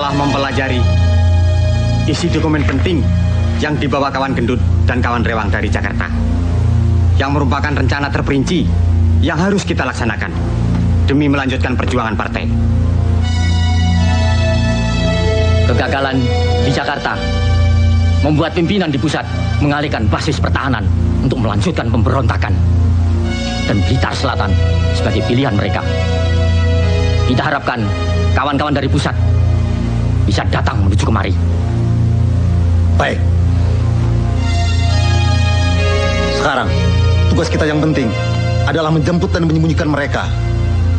telah mempelajari isi dokumen penting yang dibawa kawan gendut dan kawan rewang dari Jakarta, yang merupakan rencana terperinci yang harus kita laksanakan demi melanjutkan perjuangan partai. Kegagalan di Jakarta membuat pimpinan di pusat mengalihkan basis pertahanan untuk melanjutkan pemberontakan, dan Blitar Selatan sebagai pilihan mereka. Kita harapkan kawan-kawan dari pusat bisa datang menuju kemari. Baik. Sekarang, tugas kita yang penting adalah menjemput dan menyembunyikan mereka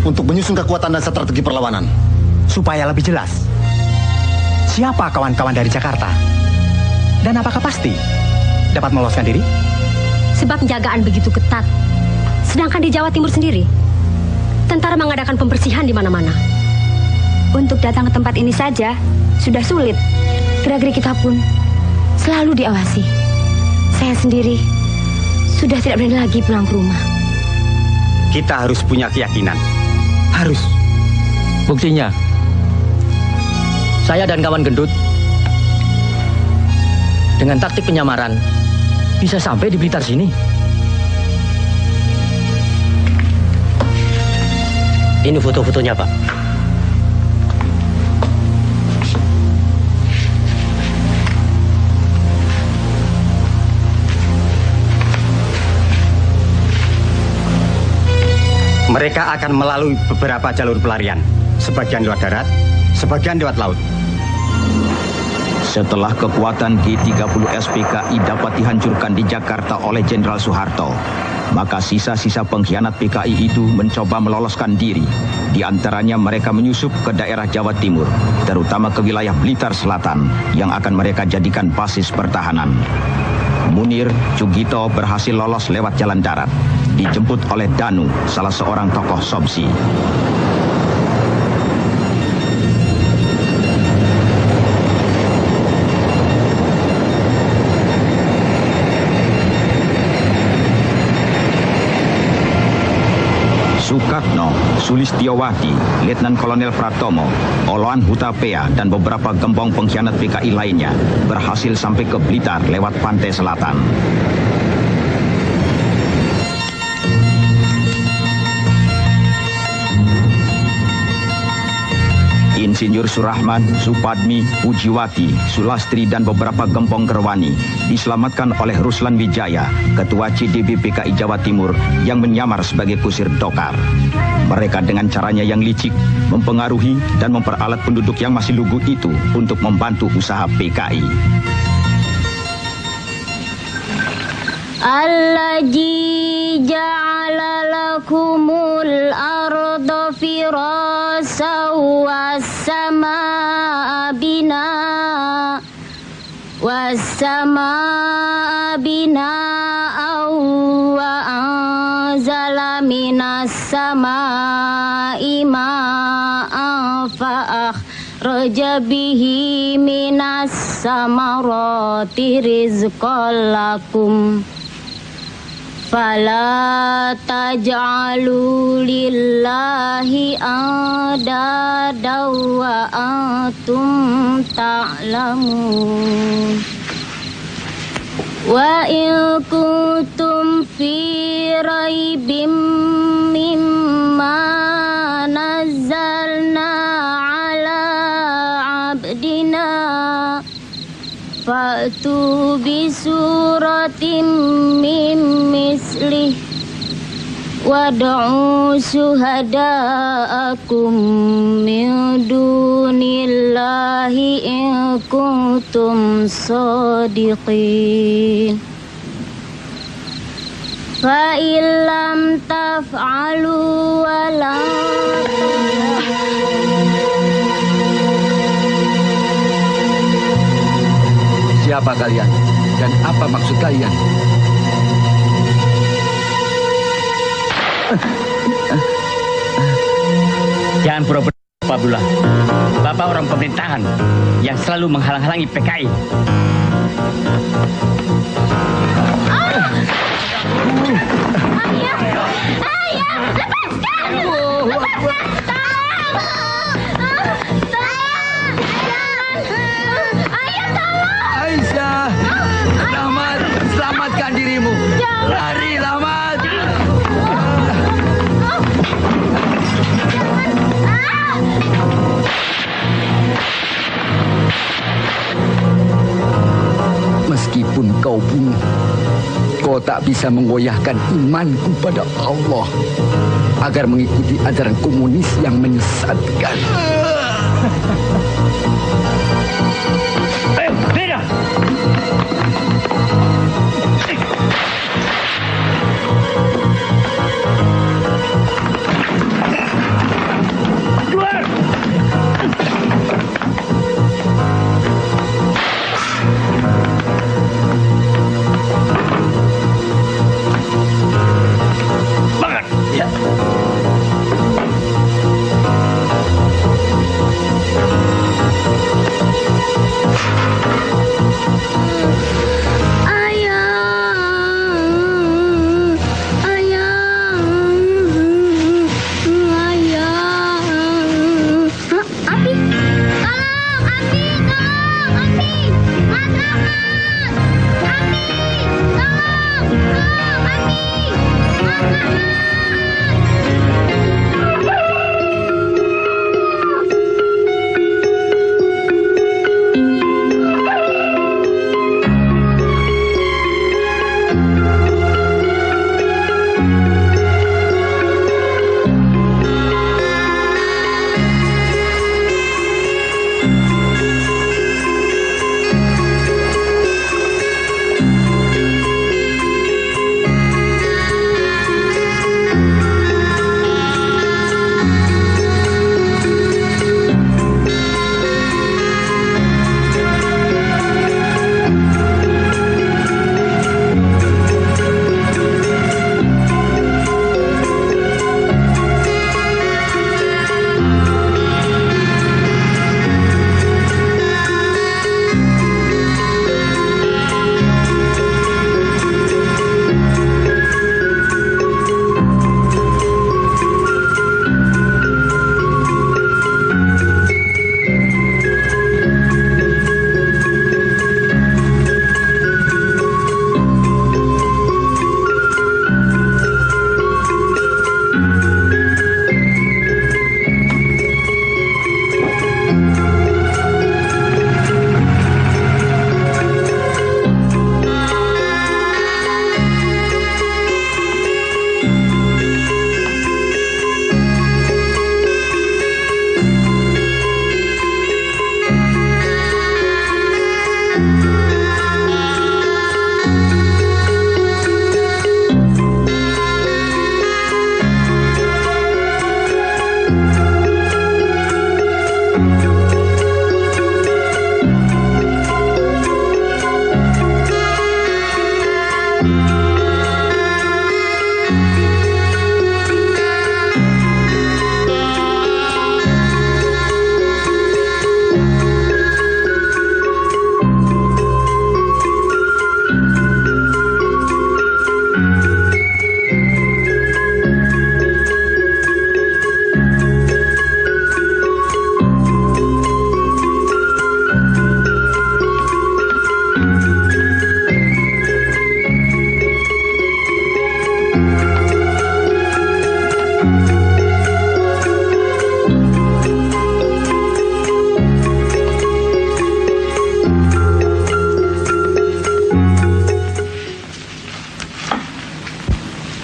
untuk menyusun kekuatan dan strategi perlawanan. Supaya lebih jelas, siapa kawan-kawan dari Jakarta? Dan apakah pasti dapat meloloskan diri? Sebab penjagaan begitu ketat. Sedangkan di Jawa Timur sendiri, tentara mengadakan pembersihan di mana-mana. Untuk datang ke tempat ini saja sudah sulit. Gerak-gerik kita pun selalu diawasi. Saya sendiri sudah tidak berani lagi pulang ke rumah. Kita harus punya keyakinan. Harus. Buktinya, saya dan kawan gendut dengan taktik penyamaran bisa sampai di Blitar sini. Ini foto-fotonya, Pak. Mereka akan melalui beberapa jalur pelarian, sebagian lewat darat, sebagian lewat laut. Setelah kekuatan G30 SPKI dapat dihancurkan di Jakarta oleh Jenderal Soeharto, maka sisa-sisa pengkhianat PKI itu mencoba meloloskan diri. Di antaranya mereka menyusup ke daerah Jawa Timur, terutama ke wilayah Blitar Selatan, yang akan mereka jadikan basis pertahanan. Munir Cugito berhasil lolos lewat jalan darat, dijemput oleh Danu, salah seorang tokoh Sobsi. Sukatno, Sulistiowati, Letnan Kolonel Pratomo, Oloan Hutapea, dan beberapa gembong pengkhianat PKI lainnya berhasil sampai ke Blitar lewat pantai selatan. Insinyur Surahman, Supadmi, Pujiwati, Sulastri, dan beberapa gempong Gerwani diselamatkan oleh Ruslan Wijaya, Ketua CDB PKI Jawa Timur yang menyamar sebagai kusir Dokar. Mereka dengan caranya yang licik mempengaruhi dan memperalat penduduk yang masih lugu itu untuk membantu usaha PKI. Allazi ja'ala lakumul arda firasa was-samaa binaa wa anzala minas samaa'i ma'an fa'akhraja bihi minas samarati rizqan lakum. Fala taj'alu lillahi andada wa antum ta'lamun. Wa in kuntum fi raibim mimma nazzalna ala abdina fa'tu bi suratin min mislih wad'u syuhada'akum min dunillahi in kuntum shadiqin. Fa illam taf'alu wa la Siapa kalian dan apa maksud kalian? Jangan pura-pura, Pak Abdullah. Bapak orang pemerintahan yang selalu menghalang-halangi PKI. Ayah, lepaskan! Lepaskan! Tolong! tak bisa menggoyahkan imanku pada Allah agar mengikuti ajaran komunis yang menyesatkan. Beda!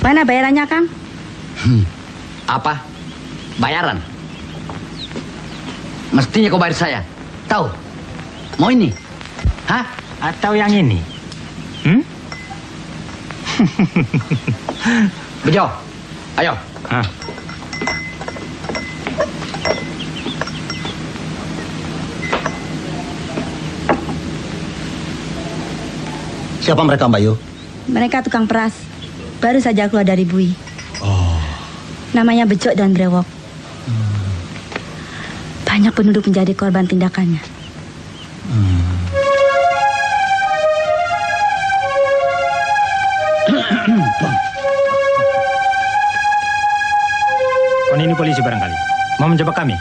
Mana bayarannya, Kang? Apa? Bayaran? Mestinya kau bayar saya. Tahu? Mau ini? Hah? Atau yang ini? Bejo, ayo. Hah? Siapa mereka, Mbak Yu? Mereka tukang peras. Baru saja keluar dari bui. Namanya Bejo dan Brewok. Banyak penduduk menjadi korban tindakannya. Kon ini polisi barangkali. Mau menjebak kami?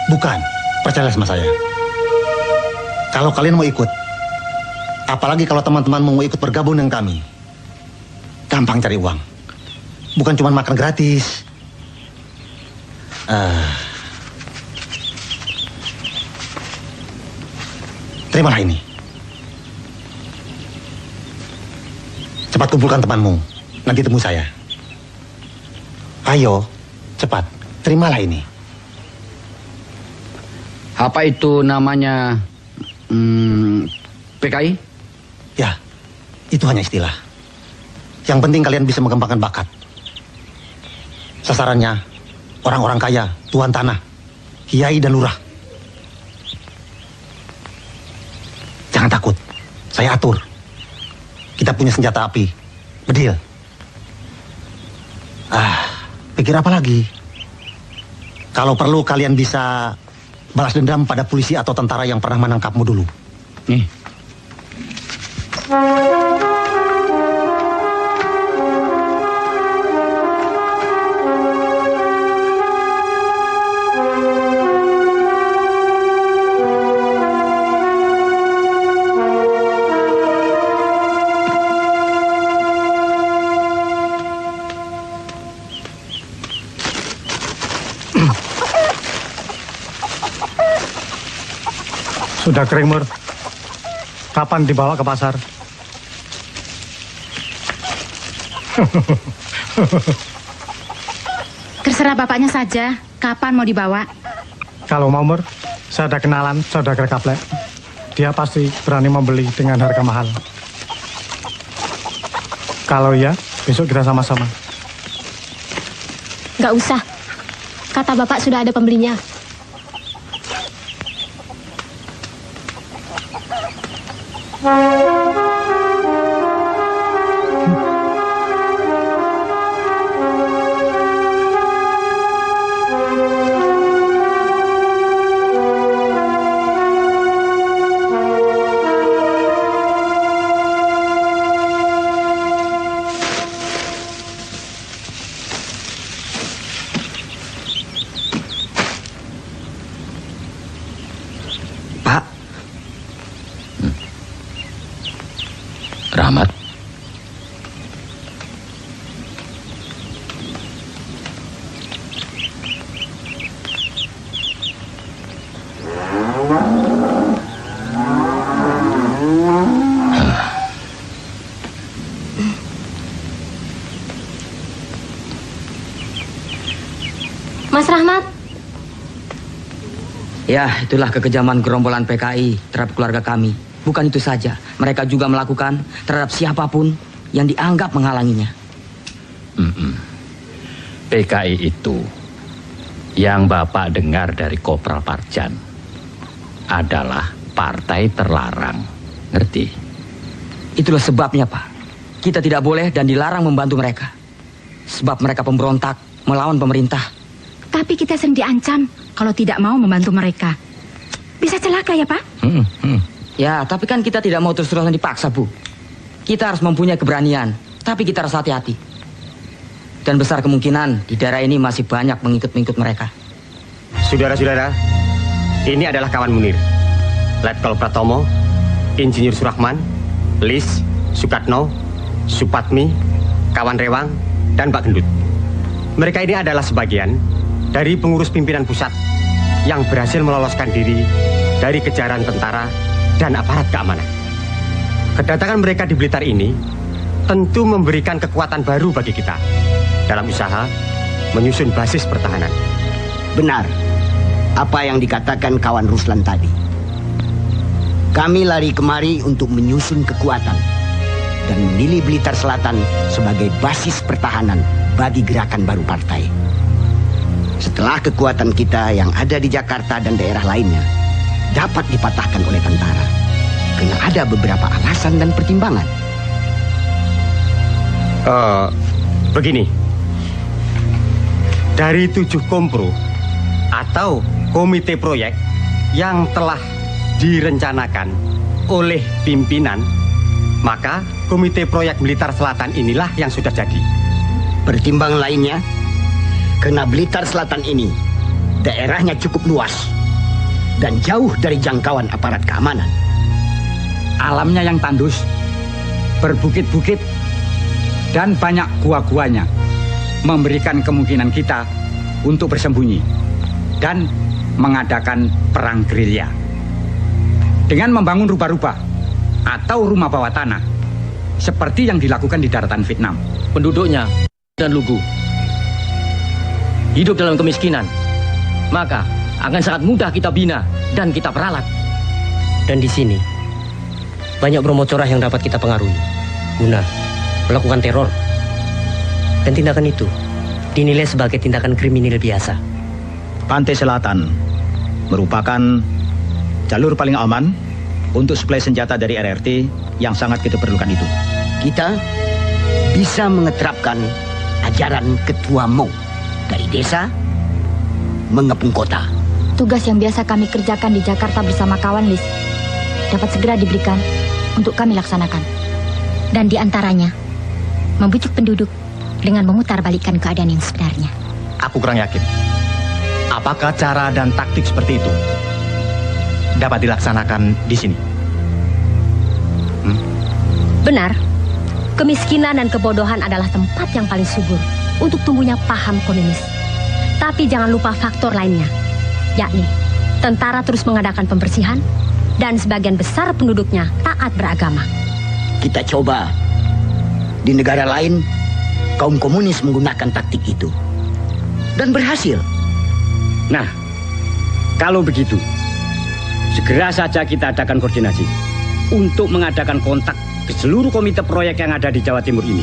Bukan. Percayalah sama saya. Kalau kalian mau ikut, apalagi kalau teman-teman mau ikut bergabung dengan kami, gampang cari uang. Bukan cuma makan gratis. Terimalah ini. Cepat kumpulkan temanmu. Nanti temu saya. Ayo, cepat. Terimalah ini. Apa itu namanya PKI? Ya, itu hanya istilah. Yang penting kalian bisa mengembangkan bakat. Sasarannya orang-orang kaya, tuan tanah, kiai dan lurah. Jangan takut, saya atur. Kita punya senjata api, bedil. Pikir apa lagi? Kalau perlu kalian bisa balas dendam pada polisi atau tentara yang pernah menangkapmu dulu. Nih. Sudah kering, Mur. Kapan dibawa ke pasar? Terserah bapaknya saja, kapan mau dibawa? Kalau mau, Mur, saya ada kenalan saudagar Kaplek. Dia pasti berani membeli dengan harga mahal. Kalau iya, besok kita sama-sama. Nggak usah. Kata bapak sudah ada pembelinya. Rahmat. Mas Rahmat. Ya, itulah kekejaman gerombolan PKI terhadap keluarga kami. Bukan itu saja, mereka juga melakukan terhadap siapapun yang dianggap menghalanginya. PKI itu yang Bapak dengar dari Kopral Parjan adalah partai terlarang. Ngerti? Itulah sebabnya, Pak. Kita tidak boleh dan dilarang membantu mereka. Sebab mereka pemberontak melawan pemerintah. Tapi kita sering diancam kalau tidak mau membantu mereka. Bisa celaka ya, Pak? Ya, tapi kan kita tidak mau terus-terusan dipaksa, Bu. Kita harus mempunyai keberanian, tapi kita harus hati-hati. Dan besar kemungkinan di daerah ini masih banyak mengikut mereka. Saudara-saudara, ini adalah kawan Munir. Letkol Pratomo, Insinyur Surahman, Lis, Sukatno, Supatmi, kawan Rewang, dan Pak Gendut. Mereka ini adalah sebagian dari pengurus pimpinan pusat yang berhasil meloloskan diri dari kejaran tentara dan aparat keamanan. Kedatangan mereka di Blitar ini tentu memberikan kekuatan baru bagi kita dalam usaha menyusun basis pertahanan. Benar apa yang dikatakan kawan Ruslan tadi. Kami lari kemari untuk menyusun kekuatan dan memilih Blitar Selatan sebagai basis pertahanan bagi gerakan baru partai. Setelah kekuatan kita yang ada di Jakarta dan daerah lainnya dapat dipatahkan oleh tentara, karena ada beberapa alasan dan pertimbangan. Begini, dari 7 kompro atau komite proyek yang telah direncanakan oleh pimpinan, maka komite proyek Blitar Selatan inilah yang sudah jadi. Pertimbangan lainnya, karena Blitar Selatan ini daerahnya cukup luas dan jauh dari jangkauan aparat keamanan. Alamnya yang tandus, berbukit-bukit, dan banyak gua-guanya memberikan kemungkinan kita untuk bersembunyi dan mengadakan perang gerilya. Dengan membangun rubah-rubah atau rumah bawah tanah seperti yang dilakukan di daratan Vietnam. Penduduknya dan lugu hidup dalam kemiskinan, maka akan sangat mudah kita bina dan kita peralat. Dan di sini banyak Bromo Corah yang dapat kita pengaruhi guna melakukan teror. Dan tindakan itu dinilai sebagai tindakan kriminal biasa. Pantai Selatan merupakan jalur paling aman untuk suplai senjata dari RRT yang sangat kita perlukan itu. Kita bisa mengeterapkan ajaran Ketua Mo dari desa mengepung kota. Tugas yang biasa kami kerjakan di Jakarta bersama kawan Lis dapat segera diberikan untuk kami laksanakan. Dan diantaranya, membujuk penduduk dengan memutarbalikkan keadaan yang sebenarnya. Aku kurang yakin. Apakah cara dan taktik seperti itu dapat dilaksanakan di sini? Benar, kemiskinan dan kebodohan adalah tempat yang paling subur untuk tumbuhnya paham komunis. Tapi jangan lupa faktor lainnya, yakni tentara terus mengadakan pembersihan dan sebagian besar penduduknya taat beragama. Kita coba di negara lain, kaum komunis menggunakan taktik itu dan berhasil. Nah, kalau begitu, segera saja kita adakan koordinasi untuk mengadakan kontak ke seluruh komite proyek yang ada di Jawa Timur ini.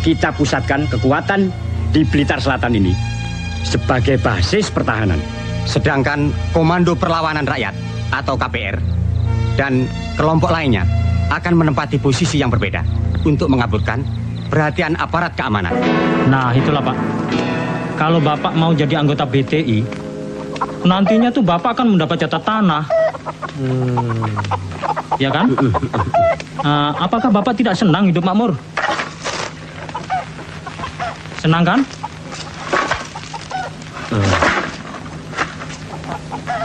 Kita pusatkan kekuatan di Blitar Selatan ini sebagai basis pertahanan. Sedangkan Komando Perlawanan Rakyat atau KPR dan kelompok lainnya akan menempati posisi yang berbeda untuk mengaburkan perhatian aparat keamanan. Nah, itulah Pak. Kalau Bapak mau jadi anggota BTI, nantinya tuh Bapak akan mendapat jatah tanah. Ya kan? Apakah Bapak tidak senang hidup makmur? Senang kan?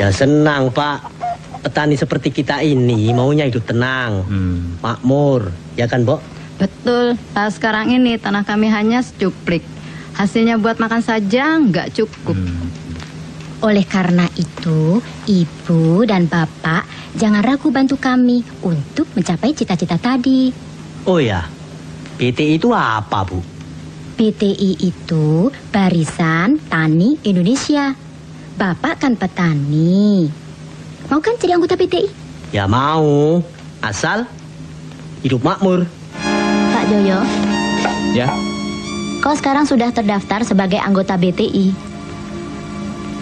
Ya senang, Pak. Petani seperti kita ini maunya hidup tenang, makmur, ya kan, Bo? Betul. Nah, sekarang ini tanah kami hanya secuplik. Hasilnya buat makan saja nggak cukup. Oleh karena itu, Ibu dan Bapak jangan ragu bantu kami untuk mencapai cita-cita tadi. Oh ya, BTI itu apa, Bu? BTI itu Barisan Tani Indonesia. Bapak kan petani. Mau kan jadi anggota BTI? Ya mau, asal hidup makmur. Pak Joyo. Ya. Kau sekarang sudah terdaftar sebagai anggota BTI.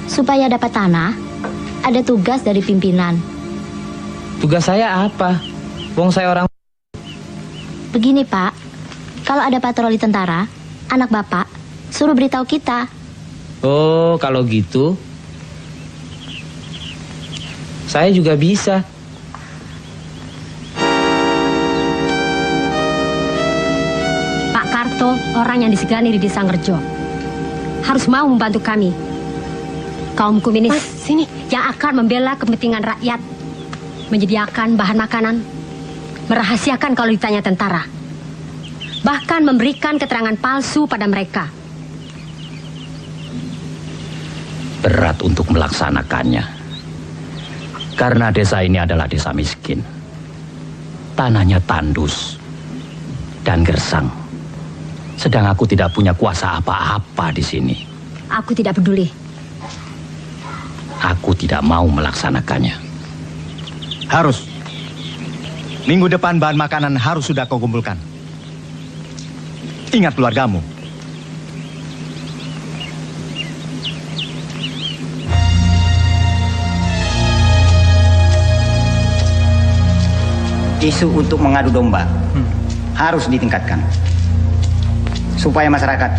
Supaya dapat tanah, ada tugas dari pimpinan. Tugas saya apa? Wong saya orang... Begini, Pak. Kalau ada patroli tentara, anak Bapak suruh beritahu kita. Oh, kalau gitu saya juga bisa. Pak Karto, orang yang disegani di Desa Ngerjo, harus mau membantu kami. Kaum komunis sini yang akan membela kepentingan rakyat, menyediakan bahan makanan, merahasiakan kalau ditanya tentara, bahkan memberikan keterangan palsu pada mereka. Berat untuk melaksanakannya, karena desa ini adalah desa miskin. Tanahnya tandus dan gersang. Sedang aku tidak punya kuasa apa-apa di sini. Aku tidak peduli. Aku tidak mau melaksanakannya. Harus. Minggu depan bahan makanan harus sudah kau kumpulkan. Ingat keluargamu. Isu untuk mengadu domba harus ditingkatkan supaya masyarakat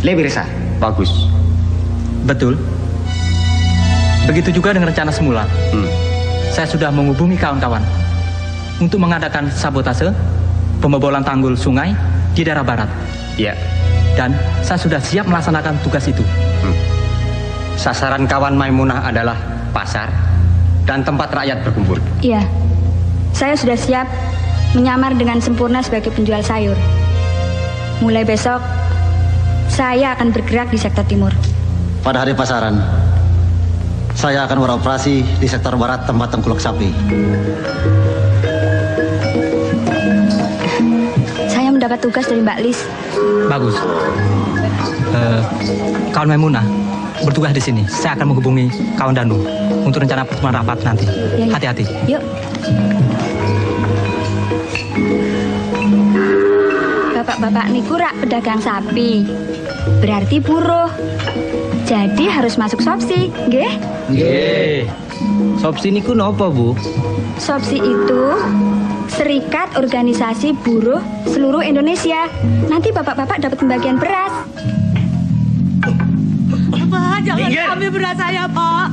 lebih resah. Bagus. Betul. Begitu juga dengan rencana semula. Saya sudah menghubungi kawan-kawan untuk mengadakan sabotase pembobolan tanggul sungai di daerah barat. Iya. Dan saya sudah siap melaksanakan tugas itu. Sasaran kawan Maimunah adalah pasar dan tempat rakyat berkumpul. Iya. Saya sudah siap menyamar dengan sempurna sebagai penjual sayur. Mulai besok, saya akan bergerak di sektor timur. Pada hari pasaran, saya akan beroperasi di sektor barat tempat tengkulak sapi. dapat tugas dari Mbak Lis. Bagus. Kawan Maimunah bertugas di sini. Saya akan menghubungi kawan Danu untuk rencana pertemuan rapat nanti. Ya. Hati-hati. Yuk. Bapak-bapak niku rak pedagang sapi. Berarti buruh. Jadi harus masuk Sopsi, nggih? Nggih. Sopsi niku napa, Bu? Sopsi itu Serikat Organisasi Buruh Seluruh Indonesia. Nanti bapak-bapak dapat pembagian beras. Pak, jangan ambil beras saya, Pak.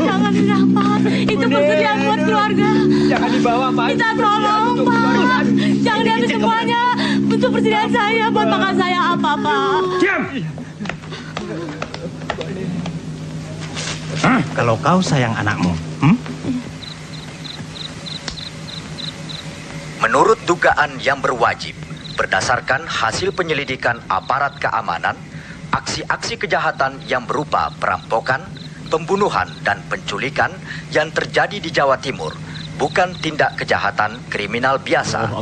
Jangan dirampas. Itu persediaan buat keluarga. Jangan dibawa, Pak. Minta tolong, Pak. Jangan diambil semuanya. Untuk persediaan saya, buat makan saya apa, Pak? Diam! Kalau kau sayang anakmu, Menurut dugaan yang berwajib, berdasarkan hasil penyelidikan aparat keamanan, aksi-aksi kejahatan yang berupa perampokan, pembunuhan, dan penculikan yang terjadi di Jawa Timur bukan tindak kejahatan kriminal biasa,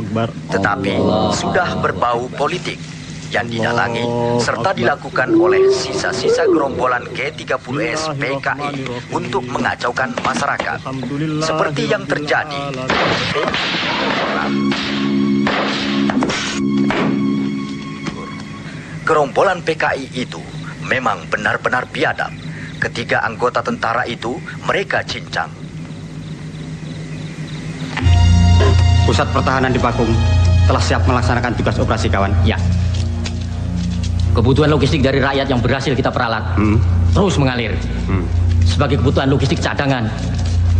tetapi sudah berbau politik yang didalangi serta dilakukan oleh sisa-sisa gerombolan G30S PKI untuk mengacaukan masyarakat, seperti yang terjadi. Gerombolan PKI itu memang benar-benar biadab. Ketiga anggota tentara itu mereka cincang. Pusat pertahanan di Pakung telah siap melaksanakan tugas operasi, kawan. Ya. Kebutuhan logistik dari rakyat yang berhasil kita peralat terus mengalir. Sebagai kebutuhan logistik cadangan,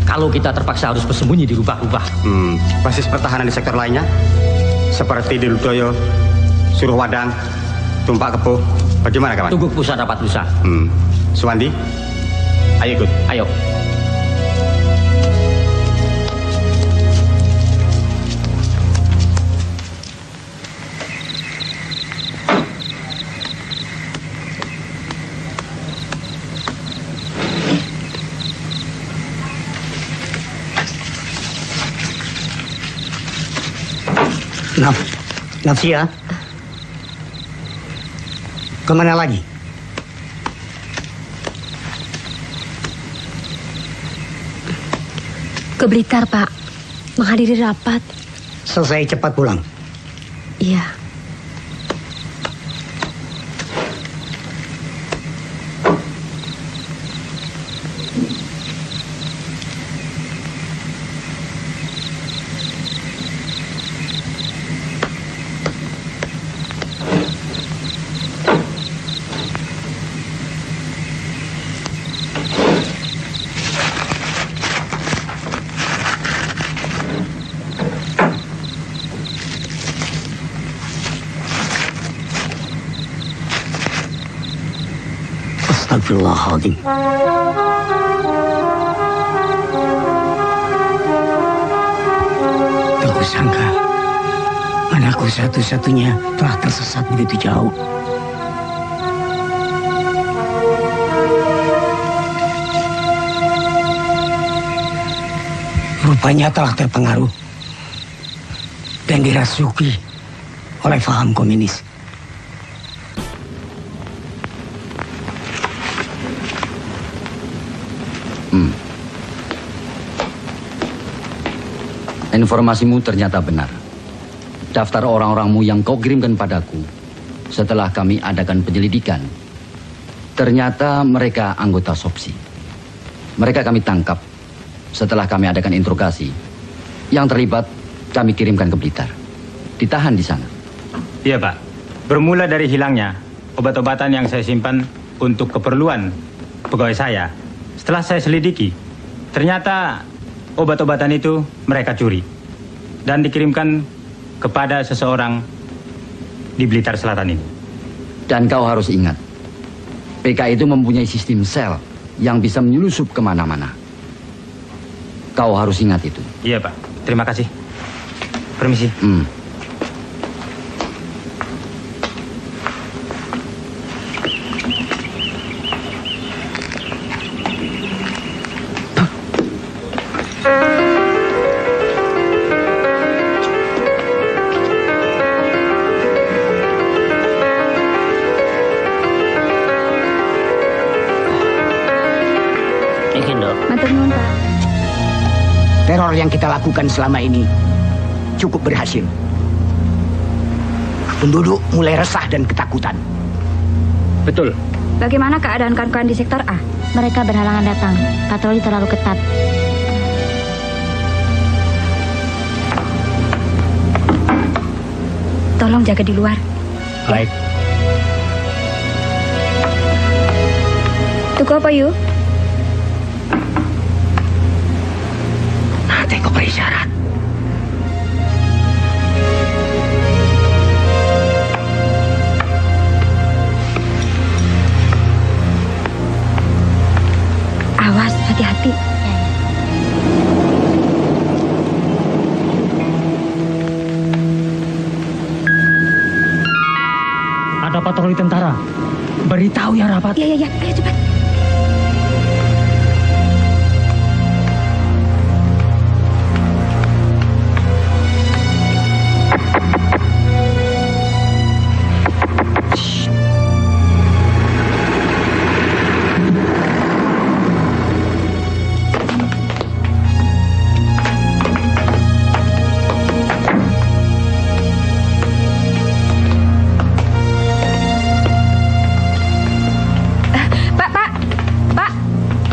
kalau kita terpaksa harus bersembunyi di rubah-rubah. Basis pertahanan di sektor lainnya, seperti di Ludoyo, Suruhwadang, Tumpak Kepuh, bagaimana, kawan? Tunggu pusat rapat lusa. Suwandi, ayo ikut. Ayo. Nafsia, kemana lagi? Ke Blitar, Pak. Menghadiri rapat. Selesai cepat pulang. Iya. Astagfirullahaladzim. Tak kusangka anakku satu-satunya telah tersesat begitu jauh. Rupanya telah terpengaruh dan dirasuki oleh paham komunis. Informasimu ternyata benar. Daftar orang-orangmu yang kau kirimkan padaku setelah kami adakan penyelidikan, ternyata mereka anggota Sopsi. Mereka kami tangkap setelah kami adakan interogasi. Yang terlibat kami kirimkan ke Blitar. Ditahan di sana. Iya, Pak. Bermula dari hilangnya obat-obatan yang saya simpan untuk keperluan pegawai saya. Setelah saya selidiki, ternyata obat-obatan itu mereka curi dan dikirimkan kepada seseorang di Blitar Selatan ini. Dan kau harus ingat, PKI itu mempunyai sistem sel yang bisa menyelusup kemana-mana. Kau harus ingat itu. Iya, Pak. Terima kasih. Permisi. Nduk. Matur nuwun, Pak. Teror yang kita lakukan selama ini cukup berhasil. Penduduk mulai resah dan ketakutan. Betul. Bagaimana keadaan kawan-kawan di sektor A? Mereka berhalangan datang. Patroli terlalu ketat. Tolong jaga di luar. Baik. Tuku apa, Yu? Nanti kau beri syarat. Awas, hati-hati. Ada patroli tentara. Beritahu ya rapat. Iya. Ayo cepat.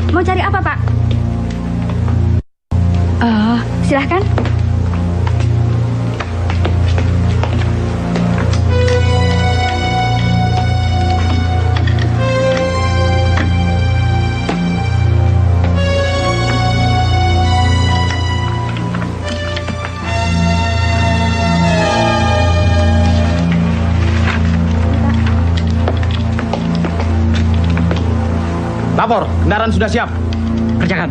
Mau cari apa, Pak? Oh, silahkan. Lapor, kendaraan sudah siap. Kerjakan.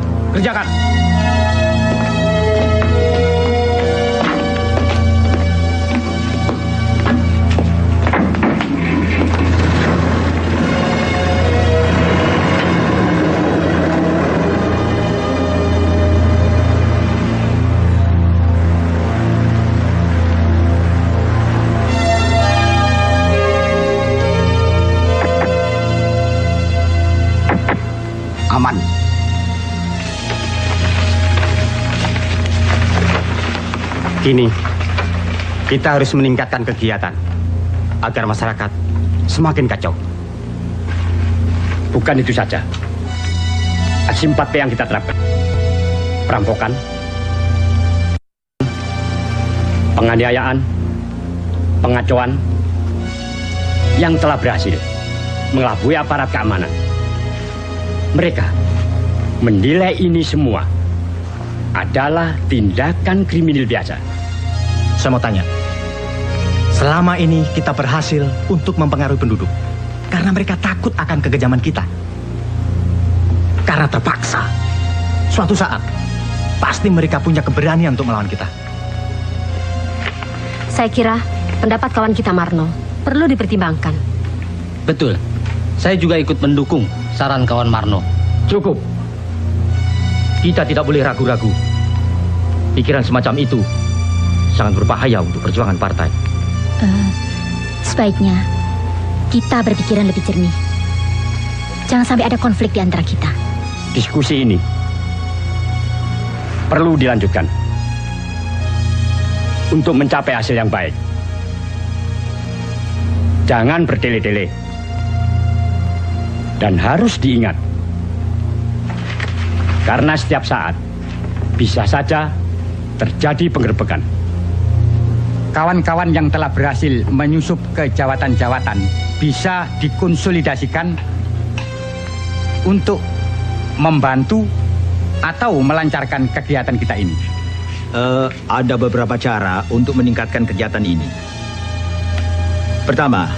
Aman. Kini, kita harus meningkatkan kegiatan agar masyarakat semakin kacau. Bukan itu saja. Aksi 4P yang kita terapkan. Perampokan, penganiayaan, pengacauan yang telah berhasil mengelabui aparat keamanan. Mereka menilai ini semua adalah tindakan kriminal biasa. Saya mau tanya, selama ini kita berhasil untuk mempengaruhi penduduk karena mereka takut akan kekejaman kita. Karena terpaksa, suatu saat pasti mereka punya keberanian untuk melawan kita. Saya kira pendapat kawan kita Marno perlu dipertimbangkan. Betul. Saya juga ikut mendukung saran kawan Marno. Cukup. Kita tidak boleh ragu-ragu. Pikiran semacam itu sangat berbahaya untuk perjuangan partai. Sebaiknya kita berpikiran lebih jernih. Jangan sampai ada konflik di antara kita. Diskusi ini perlu dilanjutkan untuk mencapai hasil yang baik. Jangan bertele-tele. Dan harus diingat, karena setiap saat bisa saja terjadi penggerbekan. Kawan-kawan yang telah berhasil menyusup ke jawatan-jawatan bisa dikonsolidasikan untuk membantu atau melancarkan kegiatan kita ini. Ada beberapa cara untuk meningkatkan kegiatan ini. Pertama,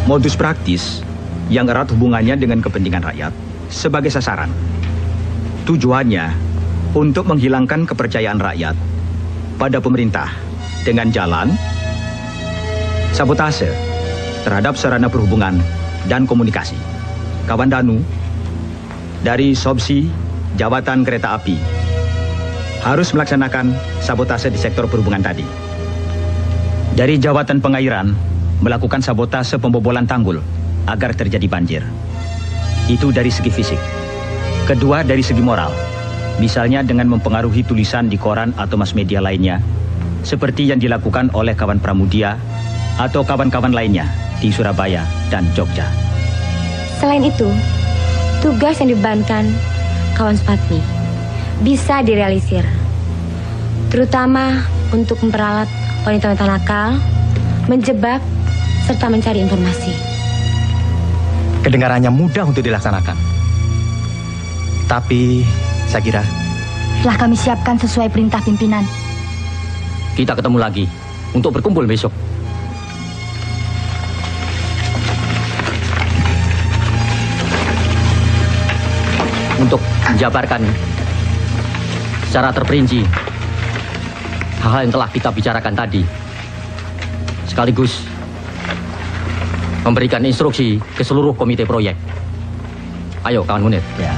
modus praktis yang erat hubungannya dengan kepentingan rakyat sebagai sasaran. Tujuannya untuk menghilangkan kepercayaan rakyat pada pemerintah dengan jalan sabotase terhadap sarana perhubungan dan komunikasi. Kawan Danu dari Sobsi Jabatan Kereta Api harus melaksanakan sabotase di sektor perhubungan tadi. Dari Jabatan Pengairan melakukan sabotase pembobolan tanggul agar terjadi banjir. Itu dari segi fisik. Kedua, dari segi moral. Misalnya dengan mempengaruhi tulisan di koran atau mass media lainnya, seperti yang dilakukan oleh kawan Pramudia atau kawan-kawan lainnya di Surabaya dan Jogja. Selain itu, tugas yang dibebankan kawan Supatmi bisa direalisir, terutama untuk memperalat wanita-wanita nakal, menjebak, serta mencari informasi. Kedengarannya mudah untuk dilaksanakan. Tapi, saya kira Telah kami siapkan sesuai perintah pimpinan. Kita ketemu lagi untuk berkumpul besok. Untuk menjabarkan secara terperinci hal-hal yang telah kita bicarakan tadi, sekaligus memberikan instruksi ke seluruh komite proyek. Ayo, kawan Munir. Ya.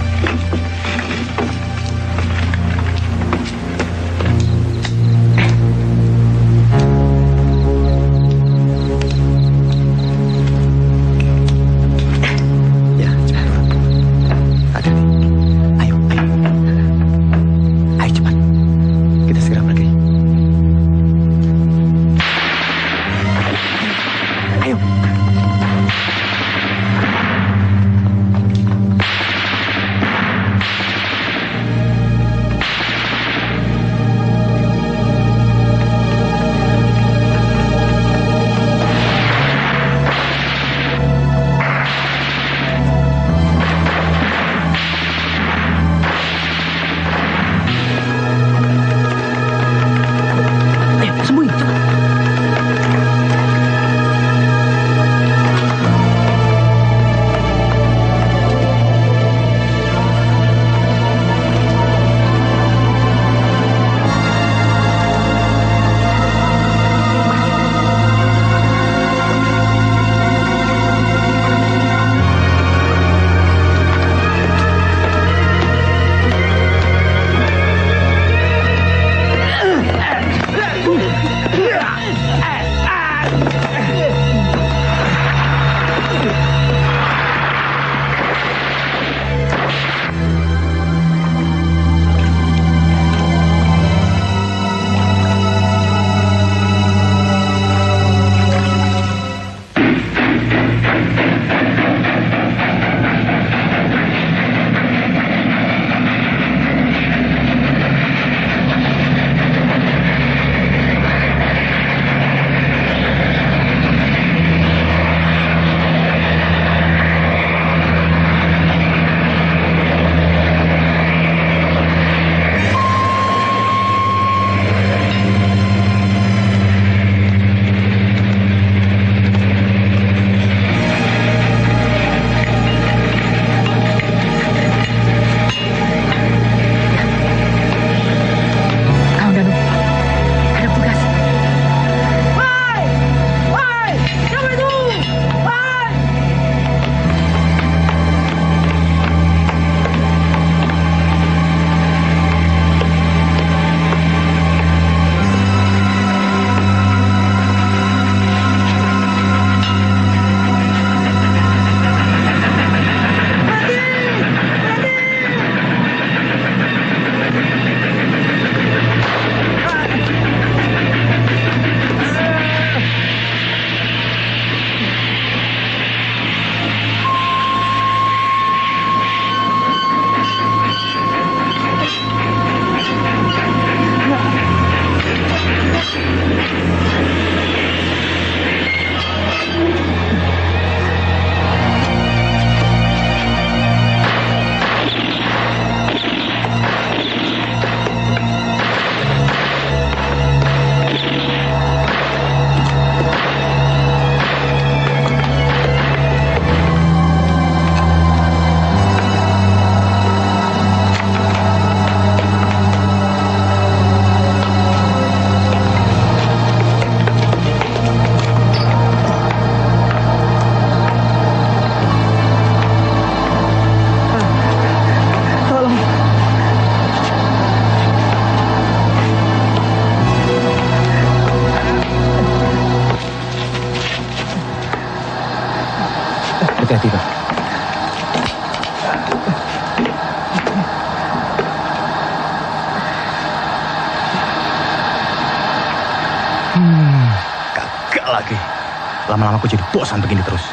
Lama-lama aku jadi bosan begini terus.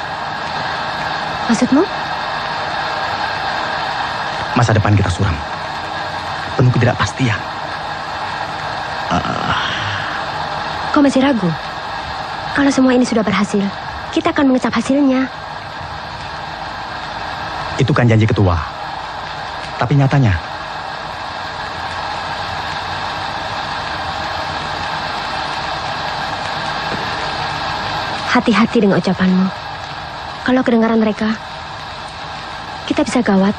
Maksudmu? Masa depan kita suram, penuh ketidakpastian. Kau masih ragu? Kalau semua ini sudah berhasil, kita akan mengecap hasilnya. Itu kan janji ketua. Tapi nyatanya, hati-hati dengan ucapanmu. Kalau kedengaran mereka, kita bisa gawat.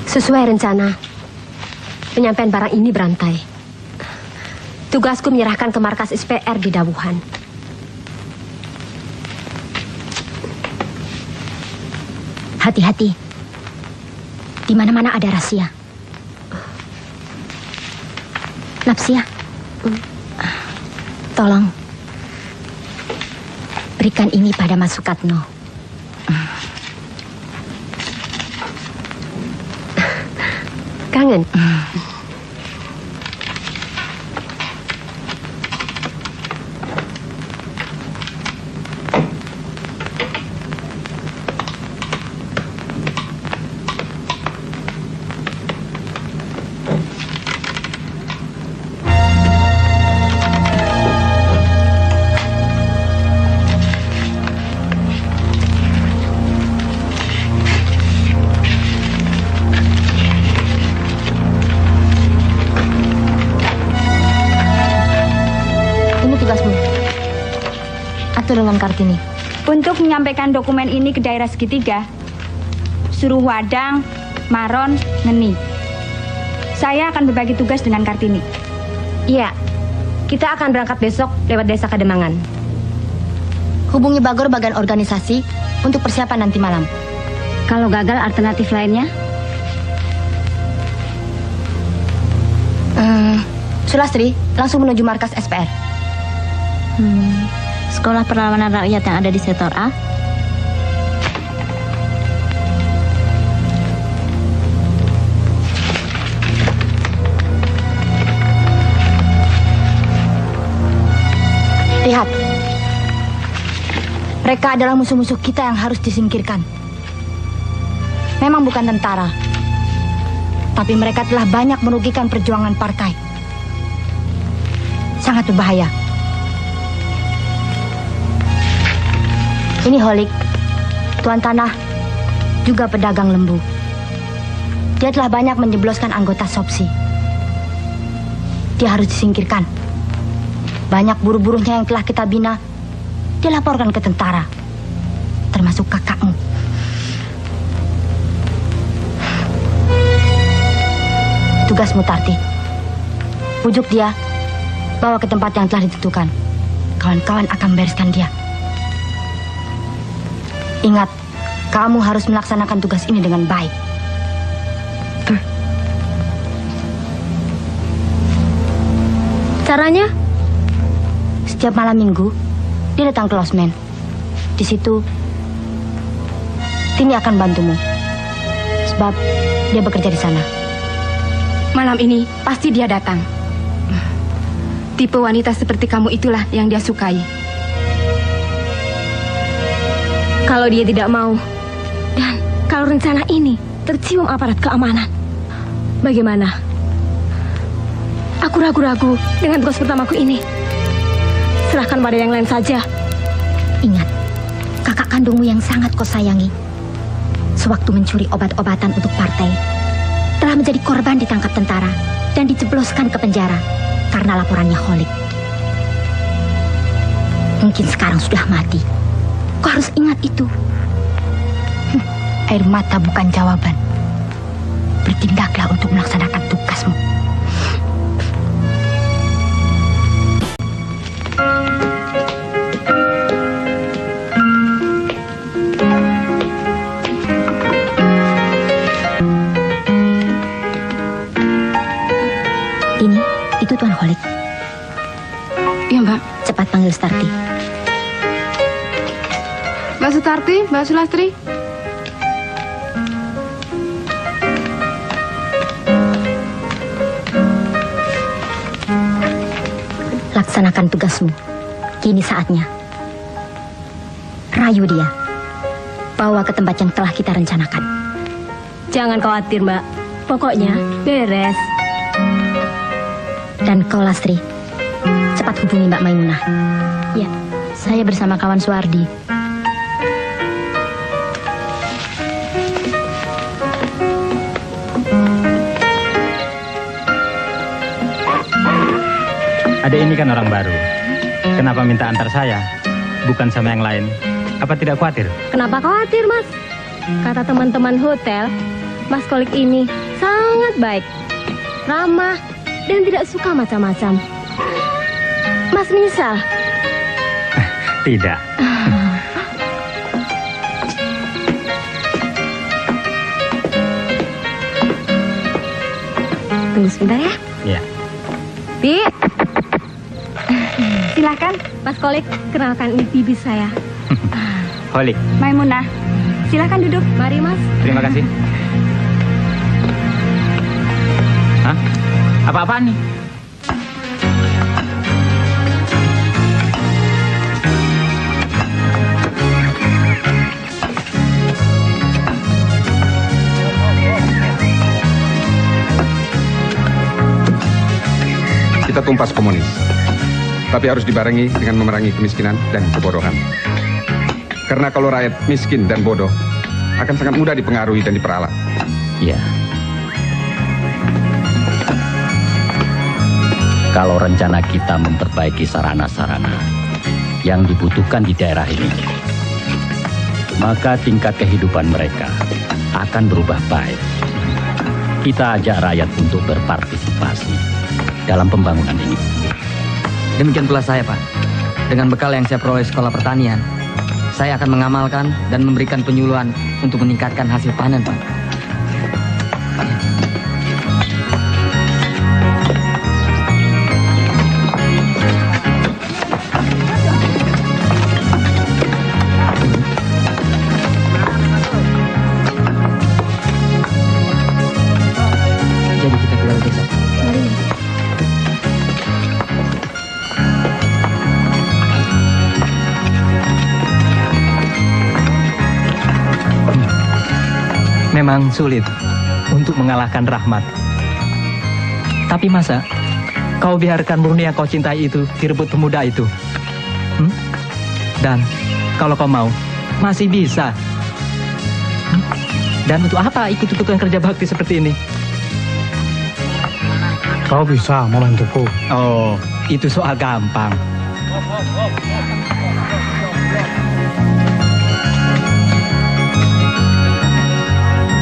Sesuai rencana, penyampaian barang ini berantai. Tugasku menyerahkan ke markas SPR di Dawuhan. Hati-hati. Di mana-mana ada rahasia. Napsia, tolong berikan ini pada Mas Sukatno. Kangen? Dengan Kartini untuk menyampaikan dokumen ini ke daerah segitiga, suruh Wadang, Maron, Ngeni. Saya akan berbagi tugas dengan Kartini. Iya, kita akan berangkat besok lewat desa Kademangan. Hubungi Bagor bagian organisasi untuk persiapan nanti malam. Kalau gagal, alternatif lainnya? Sulastri, langsung menuju markas SPR. Sekolah Perlawanan Rakyat yang ada di sektor A. Lihat, mereka adalah musuh-musuh kita yang harus disingkirkan. Memang bukan tentara, tapi mereka telah banyak merugikan perjuangan partai. Sangat berbahaya. Ini Holik, tuan tanah, juga pedagang lembu. Dia telah banyak menjebloskan anggota SOPSI. Dia harus disingkirkan. Banyak buruh-buruhnya yang telah kita bina, dia laporkan ke tentara, termasuk kakakmu. Tugasmu, Tarti. Pujuk dia, bawa ke tempat yang telah ditentukan. Kawan-kawan akan membereskan dia. Ingat, kamu harus melaksanakan tugas ini dengan baik. Caranya? Setiap malam minggu, dia datang ke losmen. Di situ, Tini akan bantumu. Sebab dia bekerja di sana. Malam ini pasti dia datang. Tipe wanita seperti kamu itulah yang dia sukai. Kalau dia tidak mau, dan kalau rencana ini tercium aparat keamanan, bagaimana? Aku ragu-ragu dengan tugas pertamaku ini. Serahkan pada yang lain saja. Ingat, kakak kandungmu yang sangat kau sayangi, sewaktu mencuri obat-obatan untuk partai, telah menjadi korban ditangkap tentara dan dijebloskan ke penjara karena laporannya Holik. Mungkin sekarang sudah mati. Kau harus ingat itu. Air mata bukan jawaban. Bertindaklah untuk melaksanakan tugasmu. Itu Tuan Holik. Iya, Mbak. Cepat panggil Starti. Mbak Sutarti, Mbak Sulastri. Laksanakan tugasmu. Kini saatnya. Rayu dia. Bawa ke tempat yang telah kita rencanakan. Jangan khawatir, Mbak. Pokoknya beres. Dan kau, Lastri, cepat hubungi Mbak Maimunah. Ya, saya bersama kawan Suwardi. Adek ini kan orang baru. Kenapa minta antar saya? Bukan sama yang lain. Apa tidak khawatir? Kenapa khawatir, Mas? Kata teman-teman hotel, Mas Kolik ini sangat baik, ramah, dan tidak suka macam-macam. Mas menyesal? Tidak. Tunggu sebentar ya. Iya. Bi. Silahkan. Mas Kolik, kenalkan ini bibi saya. Kolik. Maimunah. Silahkan duduk. Mari, Mas. Terima kasih. Hah? Apa-apaan nih? Kita tumpas komunis, tapi harus dibarengi dengan memerangi kemiskinan dan kebodohan. Karena kalau rakyat miskin dan bodoh, akan sangat mudah dipengaruhi dan diperalat. Ya. Kalau rencana kita memperbaiki sarana-sarana yang dibutuhkan di daerah ini, maka tingkat kehidupan mereka akan berubah baik. Kita ajak rakyat untuk berpartisipasi dalam pembangunan ini. Demikian pula saya, Pak. Dengan bekal yang saya peroleh sekolah pertanian, saya akan mengamalkan dan memberikan penyuluhan untuk meningkatkan hasil panen, Pak. Jadi kita keluar desa. Memang sulit untuk mengalahkan Rahmat. Tapi masa kau biarkan murni yang kau cintai itu direbut pemuda itu? Dan kalau kau mau, masih bisa. Dan untuk apa ikut-ikutan kerja bakti seperti ini? Kau bisa membantuku. Oh, itu soal gampang.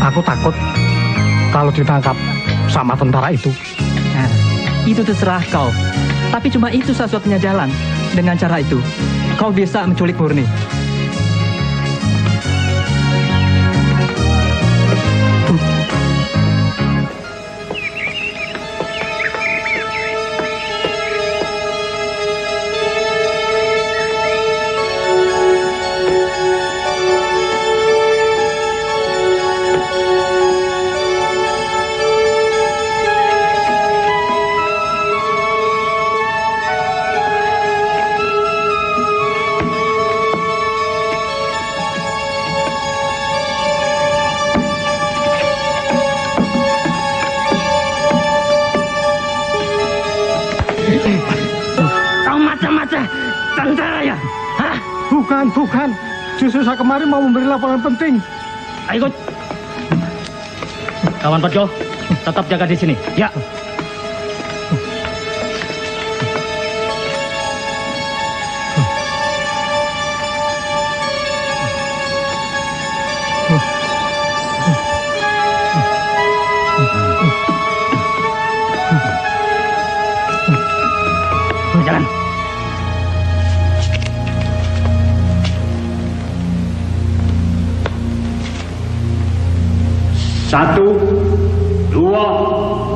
Aku takut kalau ditangkap sama tentara itu. Nah, itu terserah kau. Tapi cuma itu satu-satunya jalan. Dengan cara itu, kau bisa menculik Murni. Tentara ya? Hah? Bukan. Justru saya kemarin mau memberi laporan penting. Ayo ikut. Kawan Podjo, tetap jaga di sini. Ya. Jalan. Satu, dua,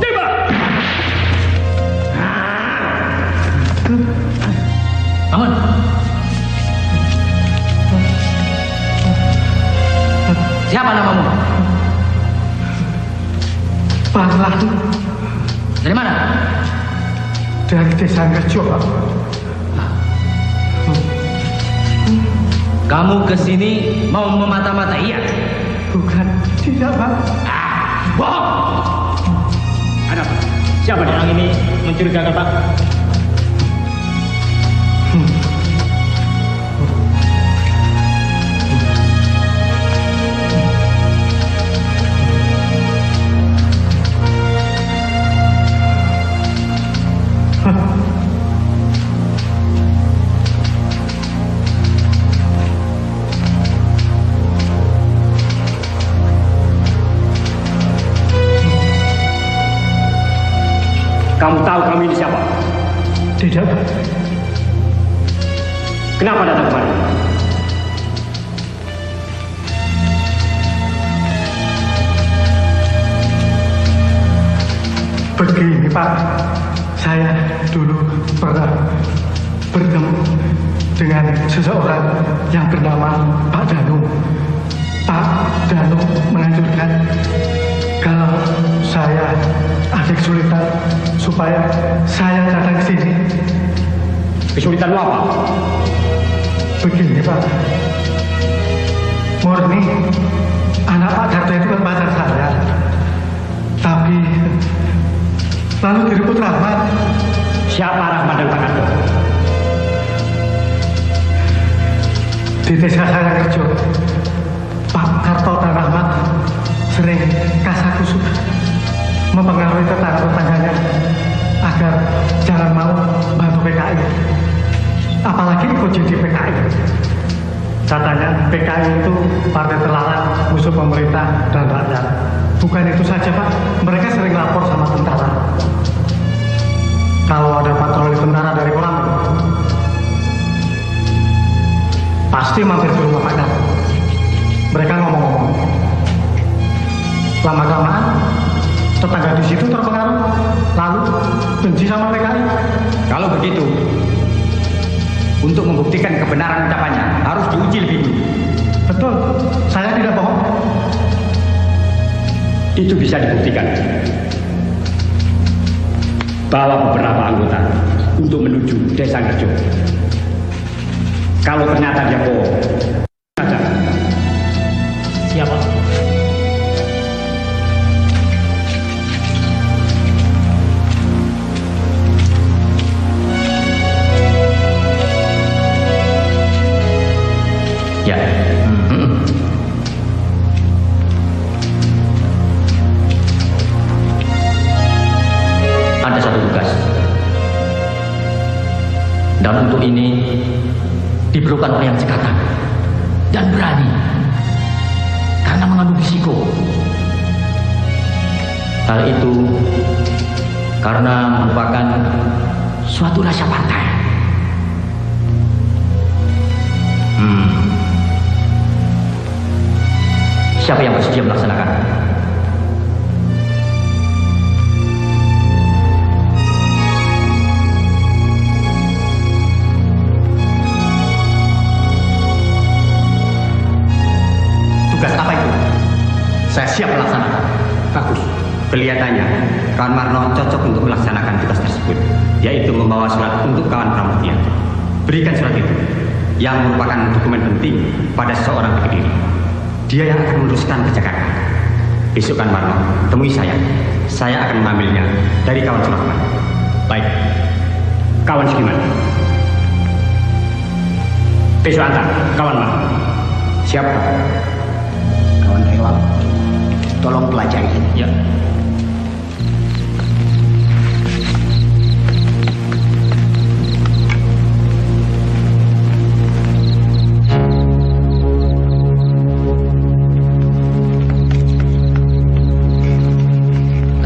tiba. Bangun. Siapa namamu? Bahlan. Dari mana? Dari desa Ngerjo, Pak. Kamu kesini mau memata-matai ya? Bukan, tidak Pak. Bohong! Ada apa? Siapa dia? Orang ini mencurigakan Pak. Kamu tahu kami ini siapa? Tidak Pak. Kenapa datang kemari? Begini Pak, saya dulu pernah bertemu dengan seseorang yang bernama Pak Danu. Pak Danu menganjurkan kalau saya ada kesulitan supaya saya datang ke sini. Kesulitan apa? Begini Pak, Murni, anak Pak Darto itu kan pacar saya. Tapi lalu direbut Rahmat. Siapa Rahmat dan Pak Darto? Di desa saya kerja, Pak Karto dan Rahmat sering kasakusuk mempengaruhi tetangga-tetangganya agar jangan mau bantu PKI, apalagi ikut jadi PKI. Katanya PKI itu partai terlarang, musuh pemerintah dan rakyat. Bukan itu saja Pak, mereka sering lapor sama tentara. Kalau ada patroli tentara dari kolam, pasti mampir ke rumah Pak Dan. Mereka ngomong-ngomong. Lama-kelamaan, tetangga di situ terpengaruh, lalu benci sama PKI. Kalau begitu, untuk membuktikan kebenaran ucapannya harus diuji lebih dulu. Betul, saya tidak bohong. Itu bisa dibuktikan. Bawa beberapa anggota untuk menuju desa Ngerjo. Kalau ternyata dia bohong, ada. Siapa? Ya. Ada satu tugas. Dan untuk ini diperlukan orang yang cekatan dan berani karena mengandung risiko. Hal itu karena merupakan suatu rahasia partai. Siapa yang bersedia melaksanakan? Tugas apa itu? Saya siap melaksanakan. Bagus. Kelihatannya kawan Marno cocok untuk melaksanakan tugas tersebut, yaitu membawa surat untuk kawan Pramudia. Berikan surat itu, yang merupakan dokumen penting pada seseorang di Kediri. Dia yang akan meneruskan ke Jakarta. Besok kan Marno, temui saya. Saya akan mengambilnya dari kawan Surahman. Baik. Kawan Sugiman. Besok antar kawan Marno. Siapa? Kawan Rewang, tolong pelajari ini. Ya.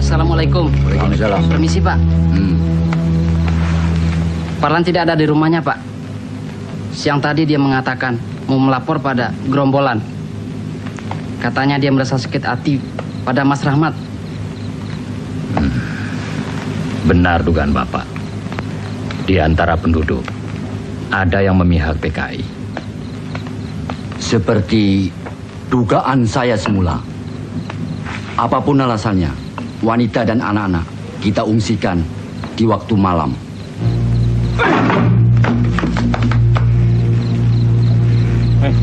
Assalamualaikum. Waalaikumsalam. Permisi Pak. Parlan tidak ada di rumahnya Pak. Siang tadi dia mengatakan mau melapor pada gerombolan. Katanya dia merasa sakit hati pada Mas Rahmat. Benar dugaan Bapak. Di antara penduduk, ada yang memihak PKI. Seperti dugaan saya semula. Apapun alasannya, wanita dan anak-anak kita ungsikan di waktu malam. Rahmat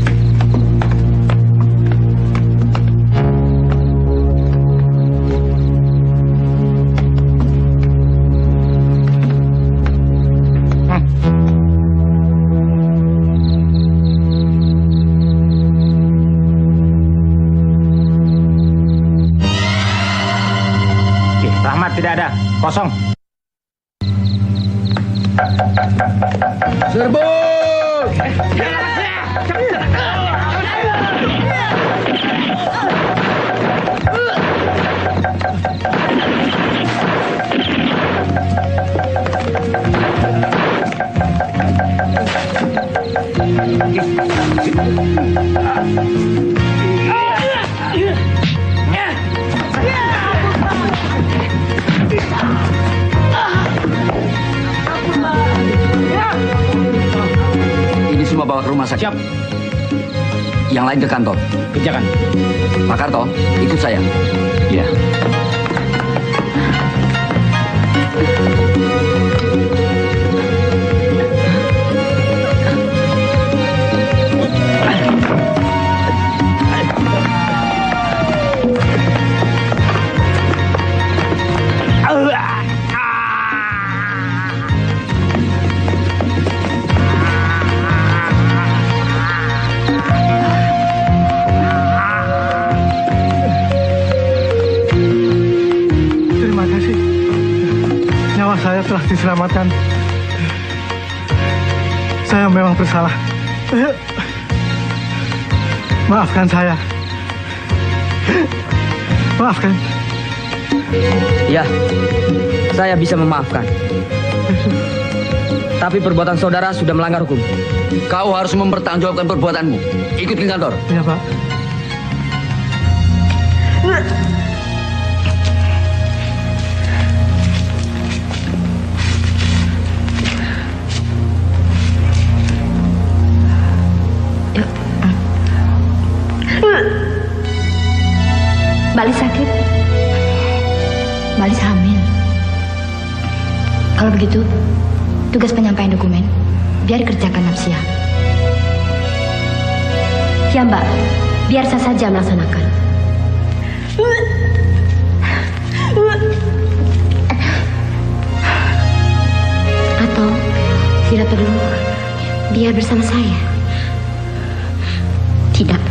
tidak ada, kosong. Serbu! Ini semua bawa ke rumah sakit. Siap. Yang lain ke kantor. Kerjakan. Pak Karto, ikut saya. Iya. Terima kasih. Nyawa saya telah diselamatkan. Saya memang bersalah. Maafkan saya. Maafkan. Ya, saya bisa memaafkan. Tapi perbuatan saudara sudah melanggar hukum. Kau harus mempertanggungjawabkan perbuatanmu. Ikut ke kantor. Iya, Pak. Balik sakit. Balik hamil. Kalau begitu, tugas penyampaian dokumen biar dikerjakan Nafsia. Ya Mbak, biar saya saja melaksanakan. Atau tidak perlu, biar bersama saya. Tidak.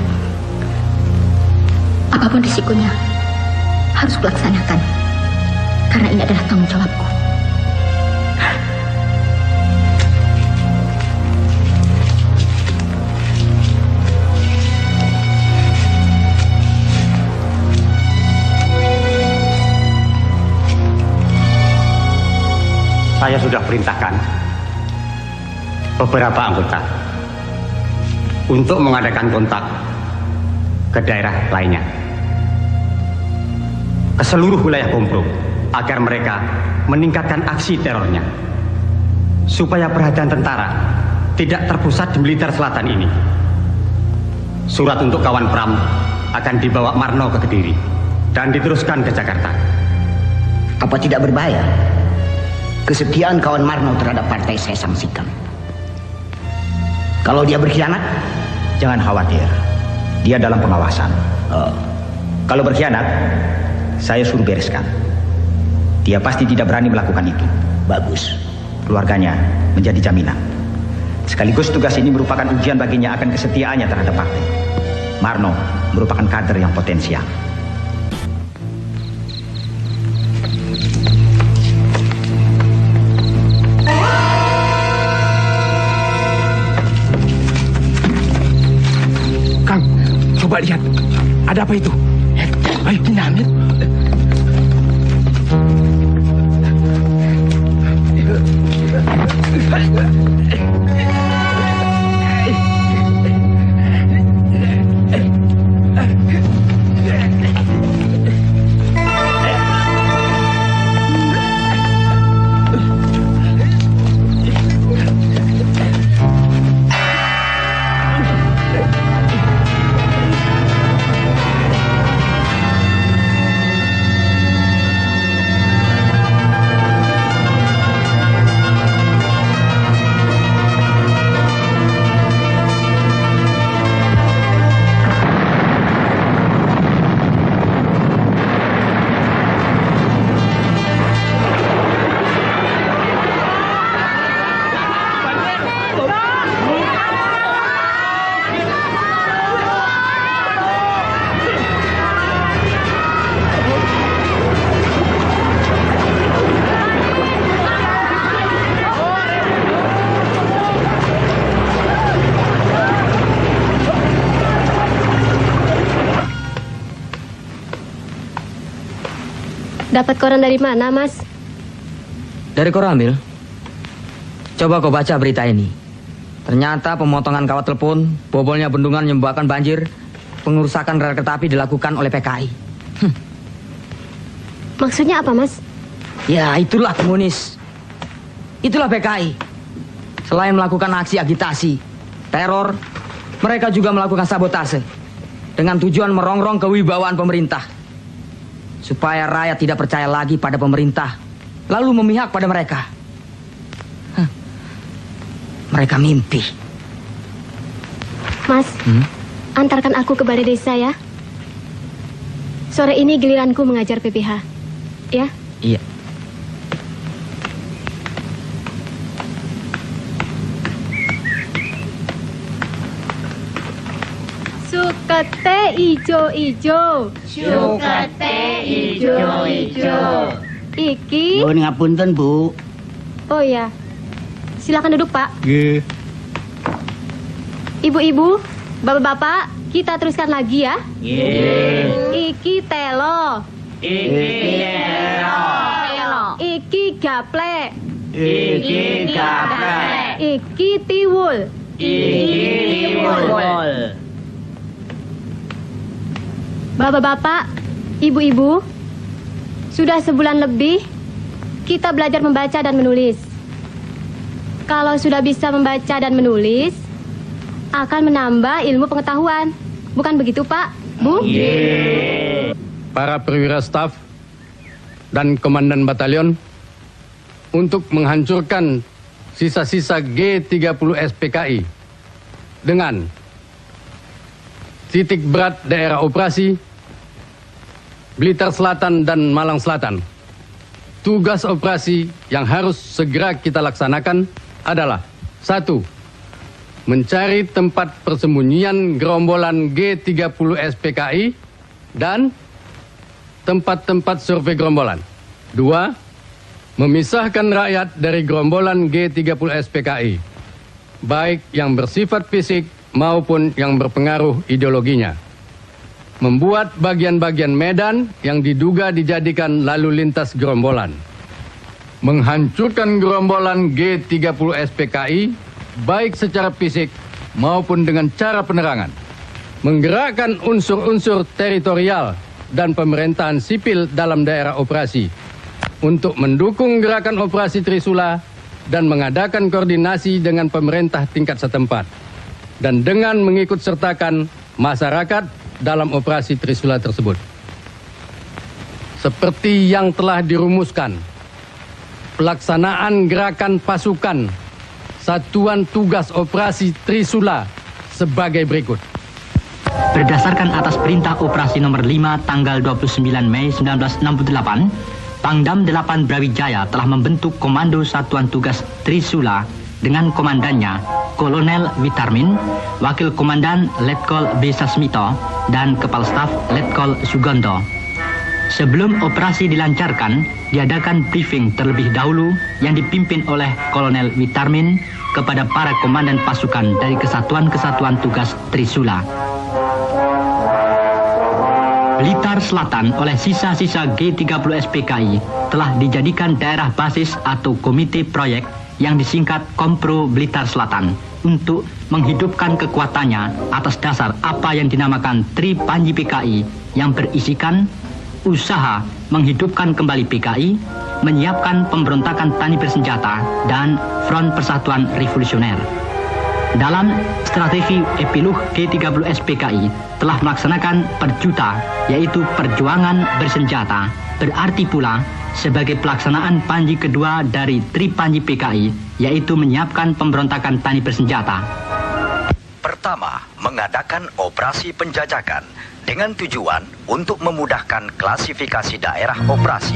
Apapun risikonya, harus kulaksanakan. Karena ini adalah tanggung jawabku. Saya sudah perintahkan beberapa anggota untuk mengadakan kontak ke daerah lainnya, ke seluruh wilayah Kompro, agar mereka meningkatkan aksi terornya, supaya perhatian tentara tidak terpusat di Blitar Selatan ini. Surat untuk kawan Pram akan dibawa Marno ke Kediri dan diteruskan ke Jakarta. Apa tidak berbahaya? Kesetiaan kawan Marno terhadap partai saya sanksikan. Kalau dia berkhianat, Jangan khawatir, dia dalam pengawasan. Kalau berkhianat, saya suruh bereskan. Dia pasti tidak berani melakukan itu. Bagus. Keluarganya menjadi jaminan. Sekaligus tugas ini merupakan ujian baginya akan kesetiaannya terhadap partai. Marno merupakan kader yang potensial. Kang, coba lihat. Ada apa itu? Ayo dinamit. Dapat koran dari mana, Mas? Dari Koramil. Coba kau baca berita ini. Ternyata pemotongan kawat telepon, bobolnya bendungan yang menyebabkan banjir, pengerusakan rel kereta api dilakukan oleh PKI. Maksudnya apa, Mas? Ya, itulah komunis. Itulah PKI. Selain melakukan aksi agitasi, teror, mereka juga melakukan sabotase dengan tujuan merongrong kewibawaan pemerintah supaya rakyat tidak percaya lagi pada pemerintah, lalu memihak pada mereka. Mereka mimpi. Mas, antarkan aku ke balai desa ya. Sore ini giliranku mengajar PPH. Ya? Iya. Sukete ijo-ijo. Sukete ijo-ijo. Iki. Nuwun ngapunten, Bu. Oh ya. Silakan duduk, Pak. Nggih. Ibu-ibu, bapak-bapak, kita teruskan lagi ya. Nggih. Iki telo. Iki Telo. Iki gaplek. Iki gaplek. Iki tiwul. Iki tiwul. Bapak-bapak, ibu-ibu, sudah sebulan lebih kita belajar membaca dan menulis. Kalau sudah bisa membaca dan menulis, akan menambah ilmu pengetahuan. Bukan begitu, Pak? Bu? Para perwira staf dan komandan batalion untuk menghancurkan sisa-sisa G30 SPKI dengan titik berat daerah operasi Blitar Selatan dan Malang Selatan. Tugas operasi yang harus segera kita laksanakan adalah 1. Mencari tempat persembunyian gerombolan G30 SPKI dan tempat-tempat survei gerombolan. 2. Memisahkan rakyat dari gerombolan G30 SPKI, baik yang bersifat fisik maupun yang berpengaruh ideologinya. Membuat bagian-bagian medan yang diduga dijadikan lalu lintas gerombolan. Menghancurkan gerombolan G30 SPKI, baik secara fisik maupun dengan cara penerangan. Menggerakkan unsur-unsur teritorial dan pemerintahan sipil dalam daerah operasi untuk mendukung gerakan operasi Trisula dan mengadakan koordinasi dengan pemerintah tingkat setempat dan dengan mengikut sertakan masyarakat dalam operasi Trisula tersebut. Seperti yang telah dirumuskan, pelaksanaan gerakan pasukan Satuan Tugas Operasi Trisula sebagai berikut. Berdasarkan atas perintah operasi nomor 5 tanggal 29 Mei 1968, Pangdam 8 Brawijaya telah membentuk Komando Satuan Tugas Trisula dengan komandannya Kolonel Witarmin, Wakil Komandan Letkol B. Sasmito, dan Kepala Staf Letkol Sugondo. Sebelum operasi dilancarkan, diadakan briefing terlebih dahulu yang dipimpin oleh Kolonel Witarmin kepada para komandan pasukan dari kesatuan-kesatuan tugas Trisula. Blitar Selatan oleh sisa-sisa G30 SPKI telah dijadikan daerah basis atau komite proyek yang disingkat Kompro Blitar Selatan untuk menghidupkan kekuatannya atas dasar apa yang dinamakan Tri Panji PKI yang berisikan usaha menghidupkan kembali PKI, menyiapkan pemberontakan tani bersenjata, dan Front Persatuan Revolusioner. Dalam strategi epilog G30 SPKI telah melaksanakan perjuta, yaitu perjuangan bersenjata, berarti pula sebagai pelaksanaan panji kedua dari Tri Panji PKI, yaitu menyiapkan pemberontakan tani bersenjata. Pertama, mengadakan operasi penjajakan dengan tujuan untuk memudahkan klasifikasi daerah operasi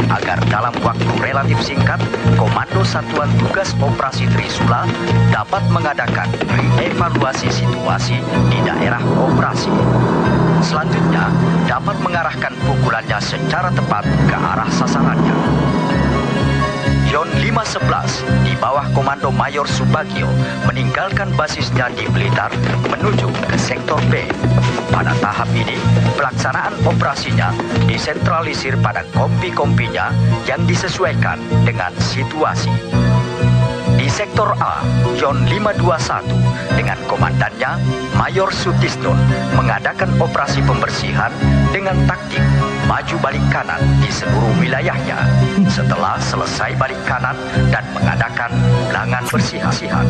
agar dalam waktu relatif singkat Komando Satuan Tugas Operasi Trisula dapat mengadakan evaluasi situasi di daerah operasi. Selanjutnya, dapat mengarahkan pukulannya secara tepat ke arah sasarannya. Yon 511 di bawah komando Mayor Subagio meninggalkan basisnya di Blitar menuju ke sektor B. Pada tahap ini, pelaksanaan operasinya disentralisir pada kompi-kompinya yang disesuaikan dengan situasi. Di sektor A, Yon 521 dengan komandannya Mayor Sutisnun mengadakan operasi pembersihan dengan taktik maju balik kanan di seluruh wilayahnya setelah selesai balik kanan dan mengadakan ulangan bersihan.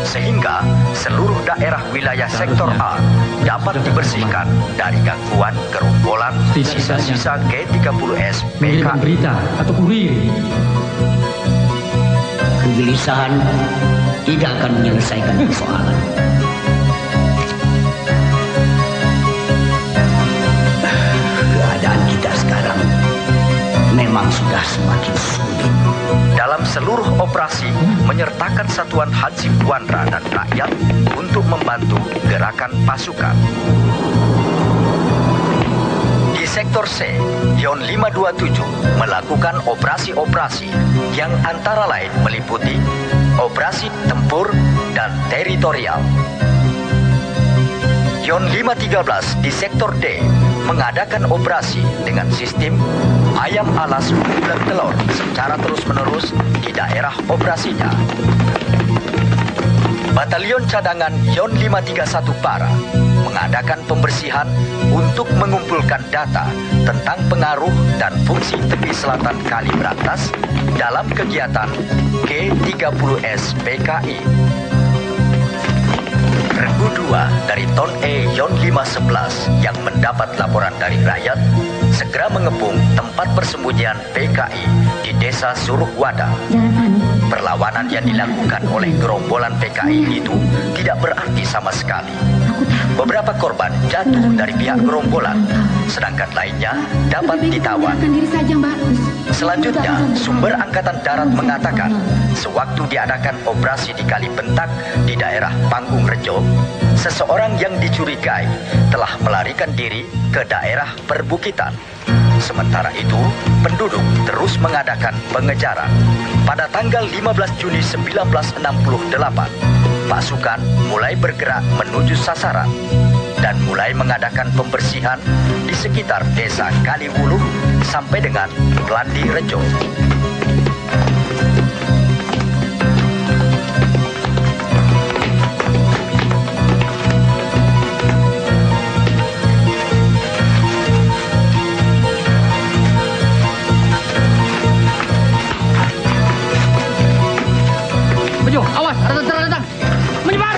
Sehingga seluruh daerah wilayah sektor A dapat dibersihkan dari gangguan gerombolan sisa-sisa G30S PKI. Berita atau kurir. Kegelisahan tidak akan menyelesaikan persoalan. Keadaan kita sekarang memang sudah semakin sulit. Dalam seluruh operasi menyertakan satuan Hansip Wandra dan rakyat untuk membantu gerakan pasukan. Di sektor C, Yon 527 melakukan operasi-operasi yang antara lain meliputi operasi tempur dan teritorial. Yon 513 di sektor D mengadakan operasi dengan sistem ayam alas bulan telur secara terus-menerus di daerah operasinya. Batalion cadangan Yon 531 Para mengadakan pembersihan untuk mengumpulkan data tentang pengaruh dan fungsi tepi selatan Kali Brantas dalam kegiatan G30S PKI. Regu 2 dari Ton E Yon 511 yang mendapat laporan dari rakyat segera mengepung tempat persembunyian PKI di Desa Suruhwada. Perlawanan yang dilakukan oleh gerombolan PKI itu tidak berarti sama sekali. Beberapa korban jatuh dari pihak gerombolan, sedangkan lainnya dapat ditawan. Selanjutnya, sumber Angkatan Darat mengatakan, sewaktu diadakan operasi di Kali Bentak di daerah Panggung Rejo, seseorang yang dicurigai telah melarikan diri ke daerah perbukitan. Sementara itu, penduduk terus mengadakan pengejaran. Pada tanggal 15 Juni 1968, pasukan mulai bergerak menuju sasaran dan mulai mengadakan pembersihan di sekitar desa Kaliwuluh sampai dengan Landi Rejo. Bejo, awas, ada tentara datang. Menyebar!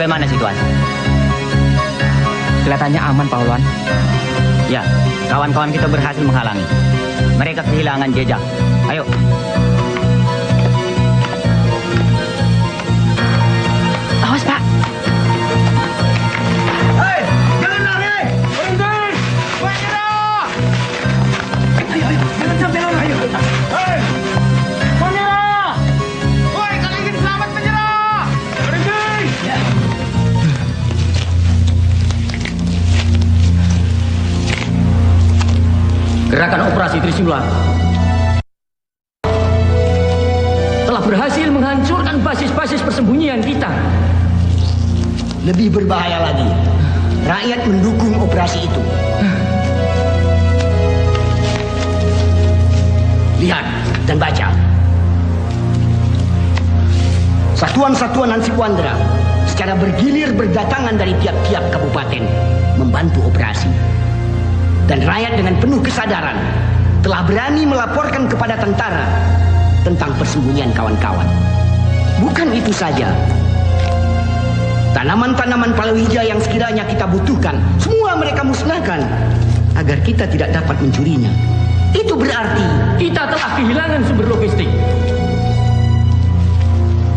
Bagaimana situasi? Kelihatannya aman, Pak Ulwan. Ya, kawan-kawan kita berhasil menghalangi. Mereka kehilangan jejak. Ayo. Awas, Pak. Hei, jangan lari! Berhenti! Menyerah! Ayo, jangan sampai lari. Hei, menyerah! Woi, kalian ingin selamat menyerah! Berhenti! Ya. Gerakan operasi Trisula telah berhasil menghancurkan basis-basis persembunyian kita. Lebih berbahaya lagi, rakyat mendukung operasi itu. Lihat dan baca. Satuan-satuan Hansip Wandera secara bergilir berdatangan dari tiap-tiap kabupaten membantu operasi. Dan rakyat dengan penuh kesadaran telah berani melaporkan kepada tentara tentang persembunyian kawan-kawan. Bukan itu saja, tanaman-tanaman palawija yang sekiranya kita butuhkan, semua mereka musnahkan agar kita tidak dapat mencurinya. Itu berarti kita telah kehilangan sumber logistik.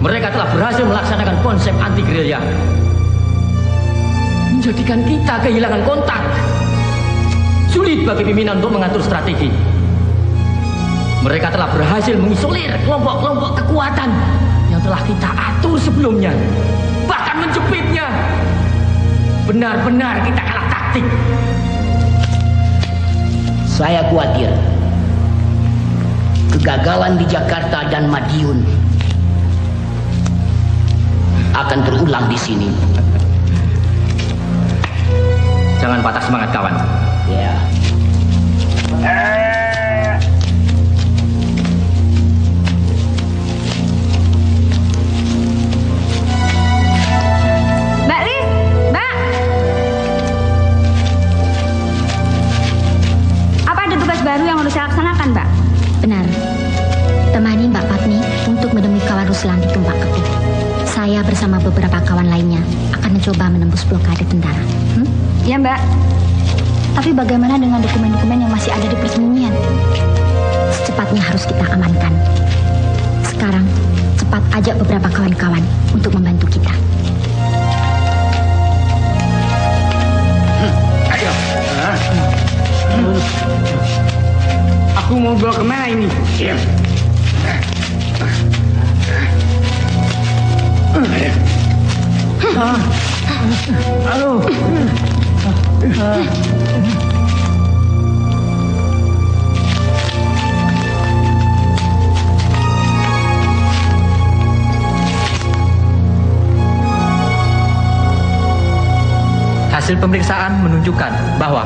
Mereka telah berhasil melaksanakan konsep anti gerilya, menjadikan kita kehilangan kontak. Sulit bagi pimpinan untuk mengatur strategi. Mereka telah berhasil mengisolir kelompok-kelompok kekuatan yang telah kita atur sebelumnya, bahkan menjepitnya. Benar-benar kita kalah taktik. saya khawatir kegagalan di Jakarta dan Madiun akan terulang di sini. Jangan patah semangat, kawan. Ya. Mbak Lis, Mbak. Apa ada tugas baru yang harus saya laksanakan, Mbak? Benar. Temani Mbak Patmi untuk menemui kawan Ruslan di Tumpak Kepuh. Saya bersama beberapa kawan lainnya akan mencoba menembus blokade tentara. Ya, Mbak. Tapi bagaimana dengan dokumen-dokumen yang masih ada di persembunyian? Secepatnya harus kita amankan. Sekarang, cepat ajak beberapa kawan-kawan untuk membantu kita. Ayo. Aku mau bawa kemana ini? Halo. Hasil pemeriksaan menunjukkan bahwa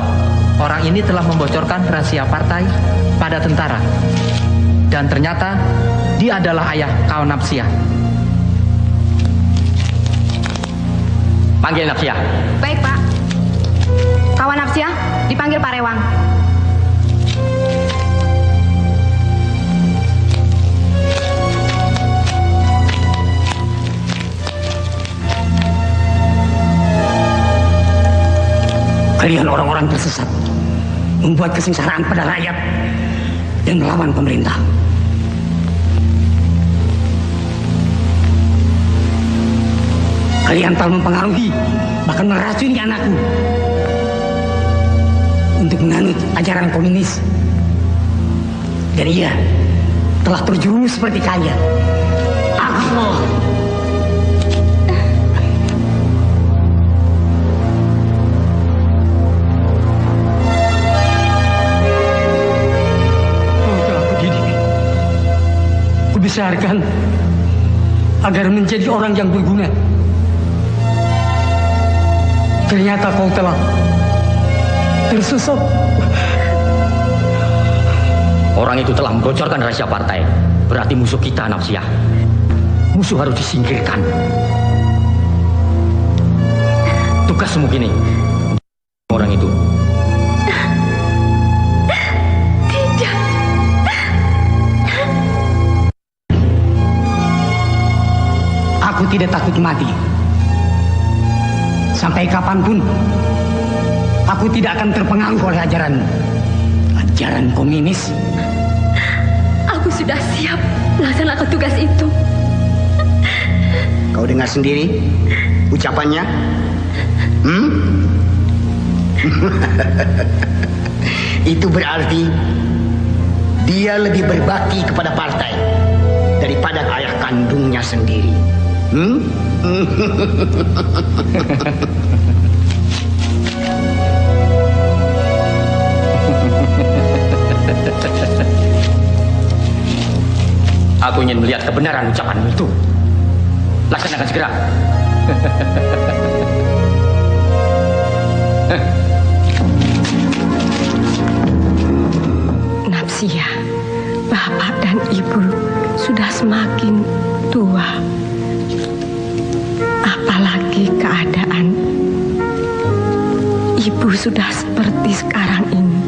orang ini telah membocorkan rahasia partai pada tentara. Dan ternyata dia adalah ayah kawan Napsia. Panggil Napsia. Baik, Pak. Kawan Napsia, dipanggil Pak Rewang. Kalian orang-orang tersesat, membuat kesengsaraan pada rakyat dan melawan pemerintah. Kalian telah mempengaruhi, bahkan meracuni anakku untuk menganut ajaran komunis. Dan ia telah terjerumus seperti kalian. Allah. Kubesarkan agar menjadi orang yang berguna. Ternyata kau telah tersesat. Orang itu telah membocorkan rahasia partai. Berarti musuh kita, Napsia. Musuh harus disingkirkan. Tugasmu kini, orang itu. Tidak. Aku tidak takut mati. sampai kapanpun aku tidak akan terpengaruh oleh ajaran komunis. Aku sudah siap melaksanakan tugas itu. Kau dengar sendiri ucapannya? Itu berarti dia lebih berbakti kepada partai daripada ayah kandungnya sendiri. Aku ingin melihat kebenaran ucapanmu itu. Laksanakan segera. Napsia, bapak dan ibu sudah semakin tua. Apalagi keadaan ibu sudah seperti sekarang ini.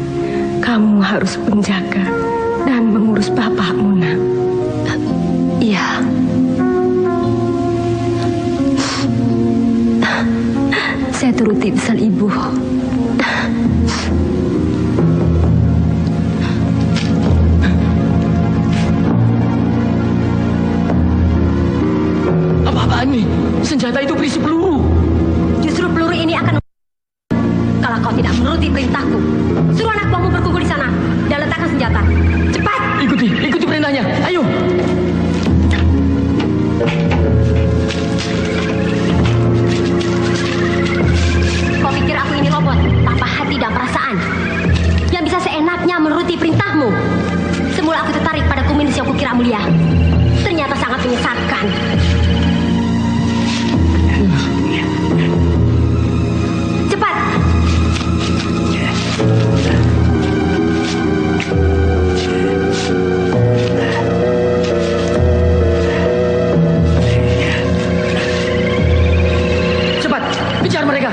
Kamu harus menjaga dan mengurus bapakmu, nak. Iya. Saya turuti pesan ibu. Apa-apaan ini? Senjata itu berisi peluru. Justru peluru ini akan... Kalau kau tidak menuruti perintahku, suruh anak buahmu berkumpul di sana dan letakkan senjata. Cepat! Ikuti perintahnya. Ayo. Kau pikir aku ini robot tanpa hati dan perasaan yang bisa seenaknya menuruti perintahmu? Semula aku tertarik pada komunis yang kukira mulia, ternyata sangat menyesatkan. Cepat! Cepat, kejar mereka.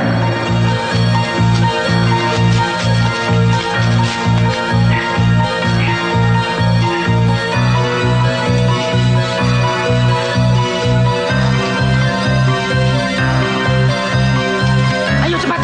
Ayo cepat.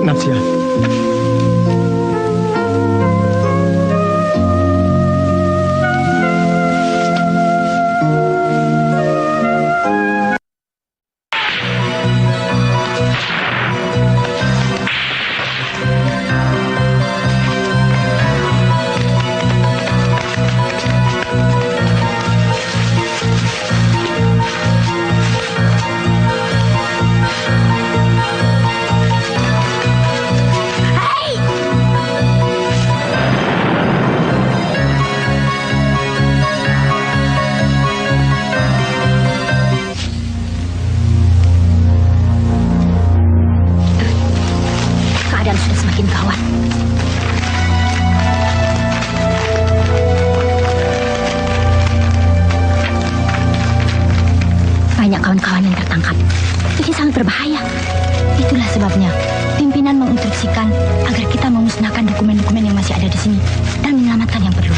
Napsia. Keadaan sudah semakin gawat. Banyak kawan-kawan yang tertangkap. Ini sangat berbahaya. Itulah sebabnya pimpinan menginstruksikan agar kita memusnahkan dokumen-dokumen yang masih ada di sini dan menyelamatkan yang perlu.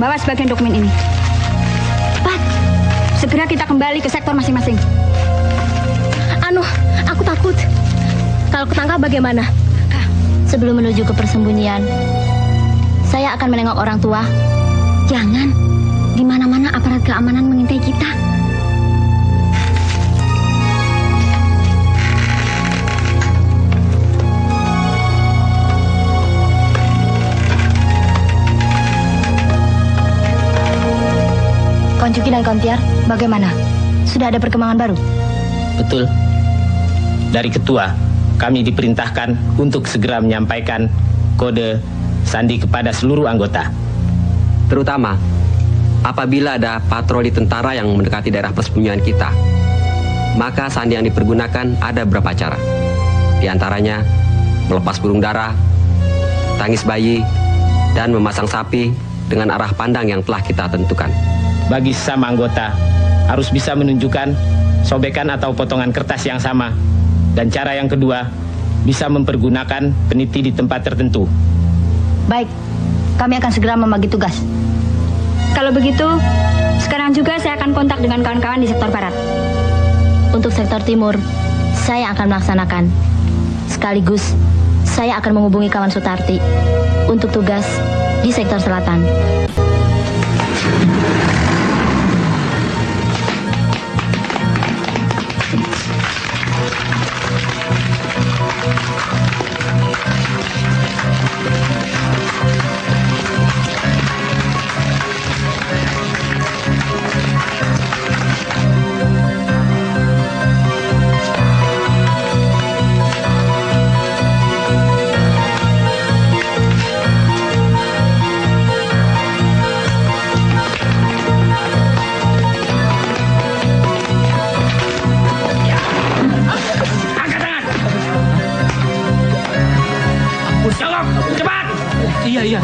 membawa sebagian dokumen ini. Cepat, segera kita kembali ke sektor masing-masing. Aku takut. Kalau ketangkap bagaimana? Sebelum menuju ke persembunyian, saya akan menengok orang tua. Jangan. Di mana-mana aparat keamanan mengintai kita. Konjuki dan Kontiar, bagaimana? Sudah ada perkembangan baru? Betul. Dari ketua, kami diperintahkan untuk segera menyampaikan kode sandi kepada seluruh anggota. Terutama apabila ada patroli tentara yang mendekati daerah persembunyian kita. Maka sandi yang dipergunakan ada beberapa cara. Di antaranya melepas burung dara, tangis bayi, dan memasang sapi dengan arah pandang yang telah kita tentukan. Bagi sesama anggota, harus bisa menunjukkan sobekan atau potongan kertas yang sama. Dan cara yang kedua, bisa mempergunakan peniti di tempat tertentu. Baik, kami akan segera membagi tugas. Kalau begitu, sekarang juga saya akan kontak dengan kawan-kawan di sektor barat. Untuk sektor timur, saya akan melaksanakan. Sekaligus, saya akan menghubungi kawan Sutarti untuk tugas di sektor selatan.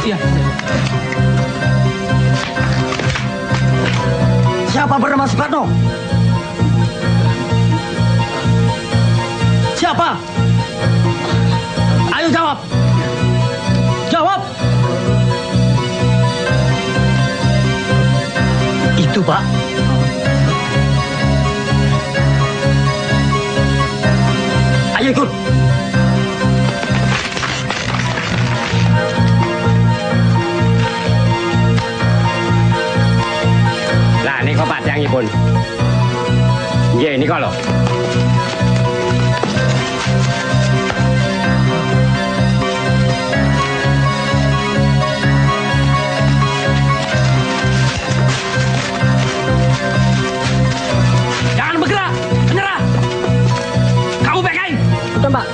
Iya. Siapa bernama Soekarno? Siapa? Ayo jawab. Jawab. Itu, Pak. Ayo ikut. Ini kok padangipun. Nggih nika lho. Jangan bergerak, menyerah. Kamu PKI. Sudah, Pak.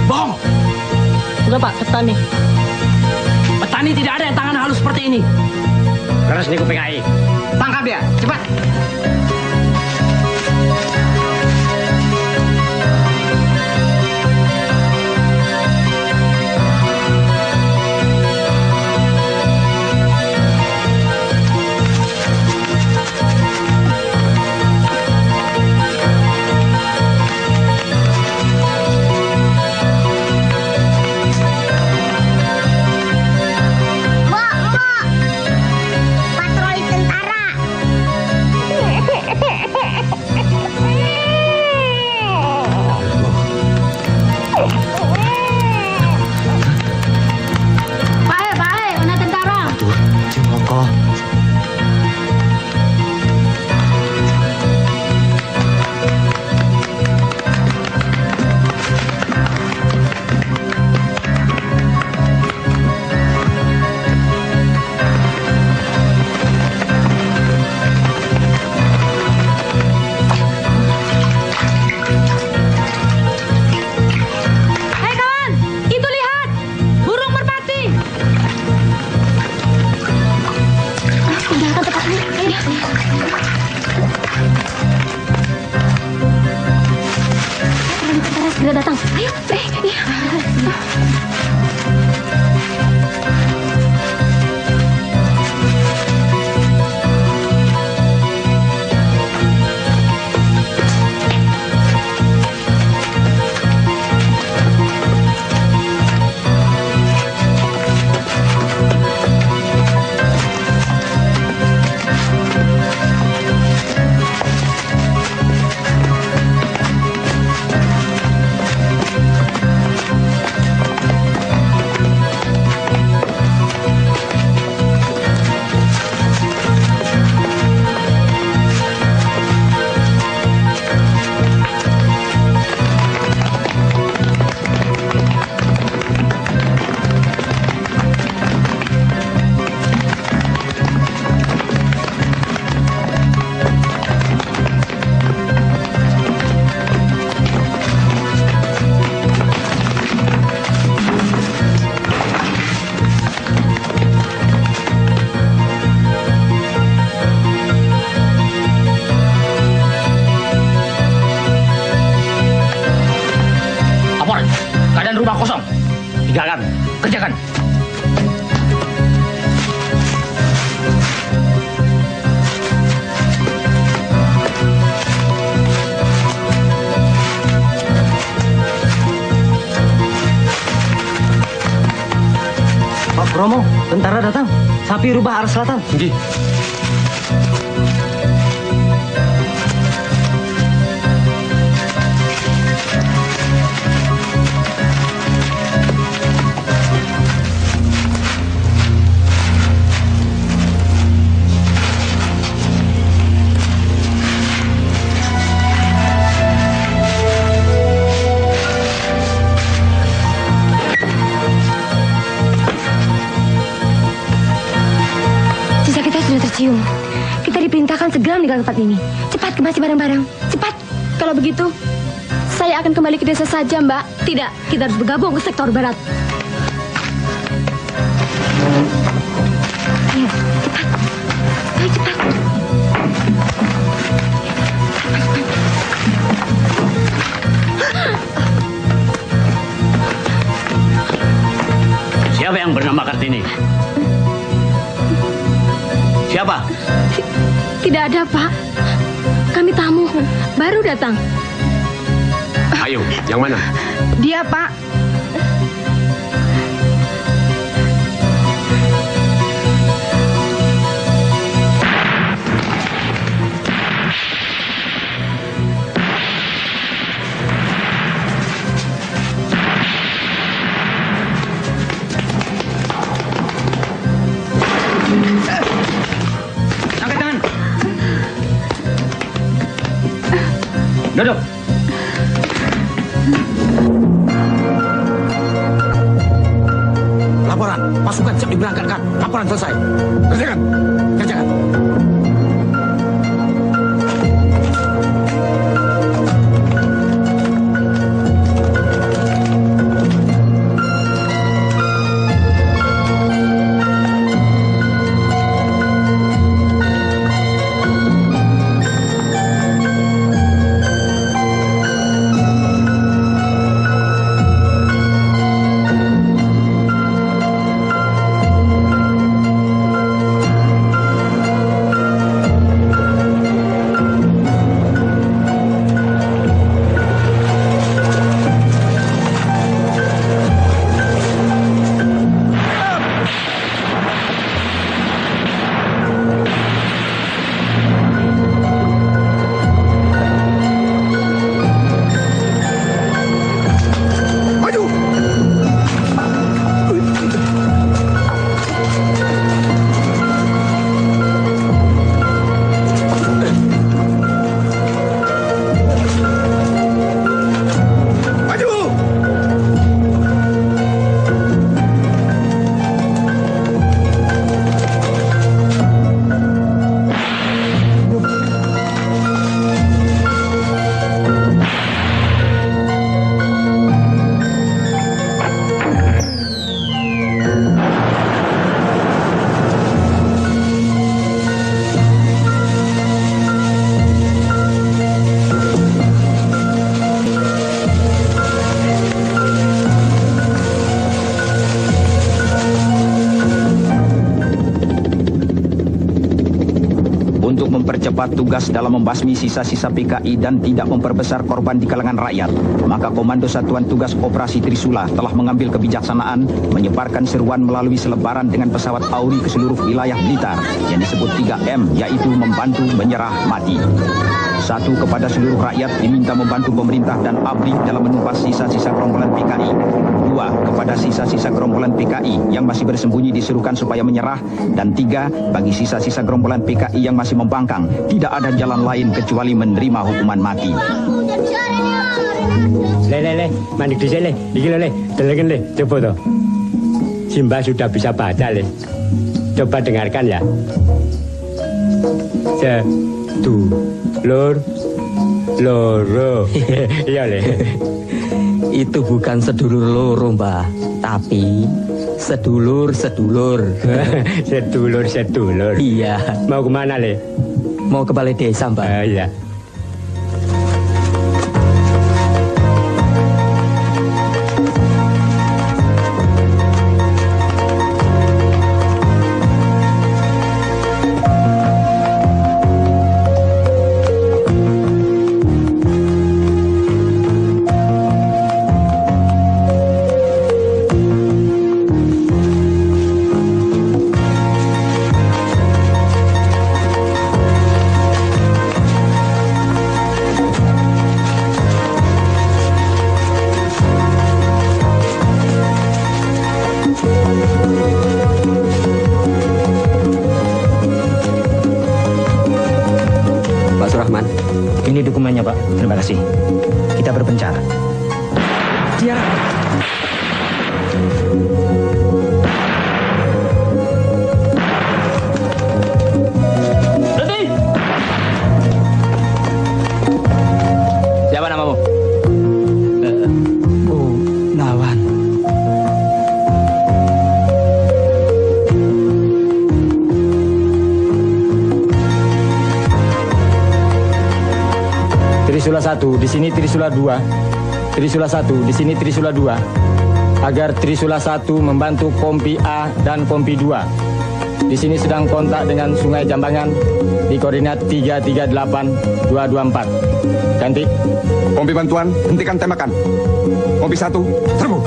Bohong. Sudah, Pak, petani. Petani tidak ada yang tangan halus seperti ini. Terus niku PKI. Tangkap dia, cepat. Segera datang. Ayo, tinggalkan. Kerjakan. Pak Bromo, tentara datang. Sapi rubah arah selatan. Nggih. Tercium. Kita diperintahkan segera meninggalkan tempat ini. Cepat kemasi barang-barang. Cepat. Kalau begitu, saya akan kembali ke desa saja, Mbak. Tidak, kita harus bergabung ke sektor barat. Ayo, cepat. Ayo, cepat. Siapa yang bernama Kartini? Siapa? Tidak ada, Pak. Kami tamu, baru datang. Ayo, yang mana? Dia, Pak. Duduk. Laporan, pasukan siap diberangkatkan. Laporan selesai. Kerjakan. Kerjakan. mempercepat tugas dalam membasmi sisa-sisa PKI dan tidak memperbesar korban di kalangan rakyat, maka Komando Satuan Tugas Operasi Trisula telah mengambil kebijaksanaan menyebarkan seruan melalui selebaran dengan pesawat Auri ke seluruh wilayah Blitar yang disebut 3M, yaitu membantu, menyerah, mati. 1. Kepada seluruh rakyat diminta membantu pemerintah dan ABRI dalam menumpas sisa-sisa gerombolan PKI. 2. Kepada sisa-sisa gerombolan PKI yang masih bersembunyi disuruhkan supaya menyerah. Dan 3. Bagi sisa-sisa gerombolan PKI yang masih membangkang, tidak ada jalan lain kecuali menerima hukuman mati. Le, manik di sini, iki le, delengin le, coba toh. Simba sudah bisa baca le. Coba dengarkan ya. Sedulur loro. Iya le. Itu bukan sedulur loro, Mbah, tapi sedulur-sedulur. Sedulur-sedulur. Iya. Mau kemana le? Mau ke balai desa, Mbah. Iya. Ini dokumennya, Pak. Terima kasih. Kita berpencar. Dia. Berhenti! Siapa namamu? Nawan. Trisula 1, di sini Trisula 2. Trisula 1, di sini Trisula 2. Agar Trisula 1 membantu Kompi A dan Kompi 2. Di sini sedang kontak dengan Sungai Jambangan di koordinat 338224. Ganti. Kompi bantuan, hentikan tembakan. Kompi 1, serbu.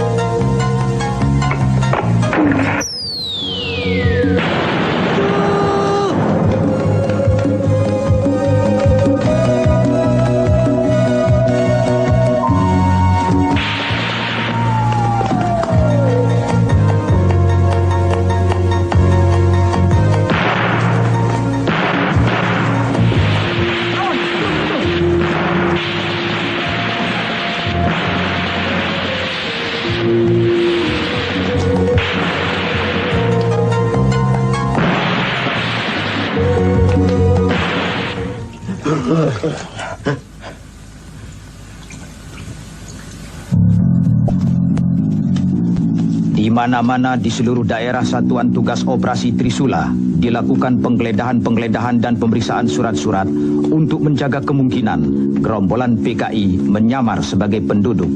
Di mana-mana di seluruh daerah Satuan Tugas Operasi Trisula dilakukan penggeledahan dan pemeriksaan surat-surat untuk menjaga kemungkinan gerombolan PKI menyamar sebagai penduduk.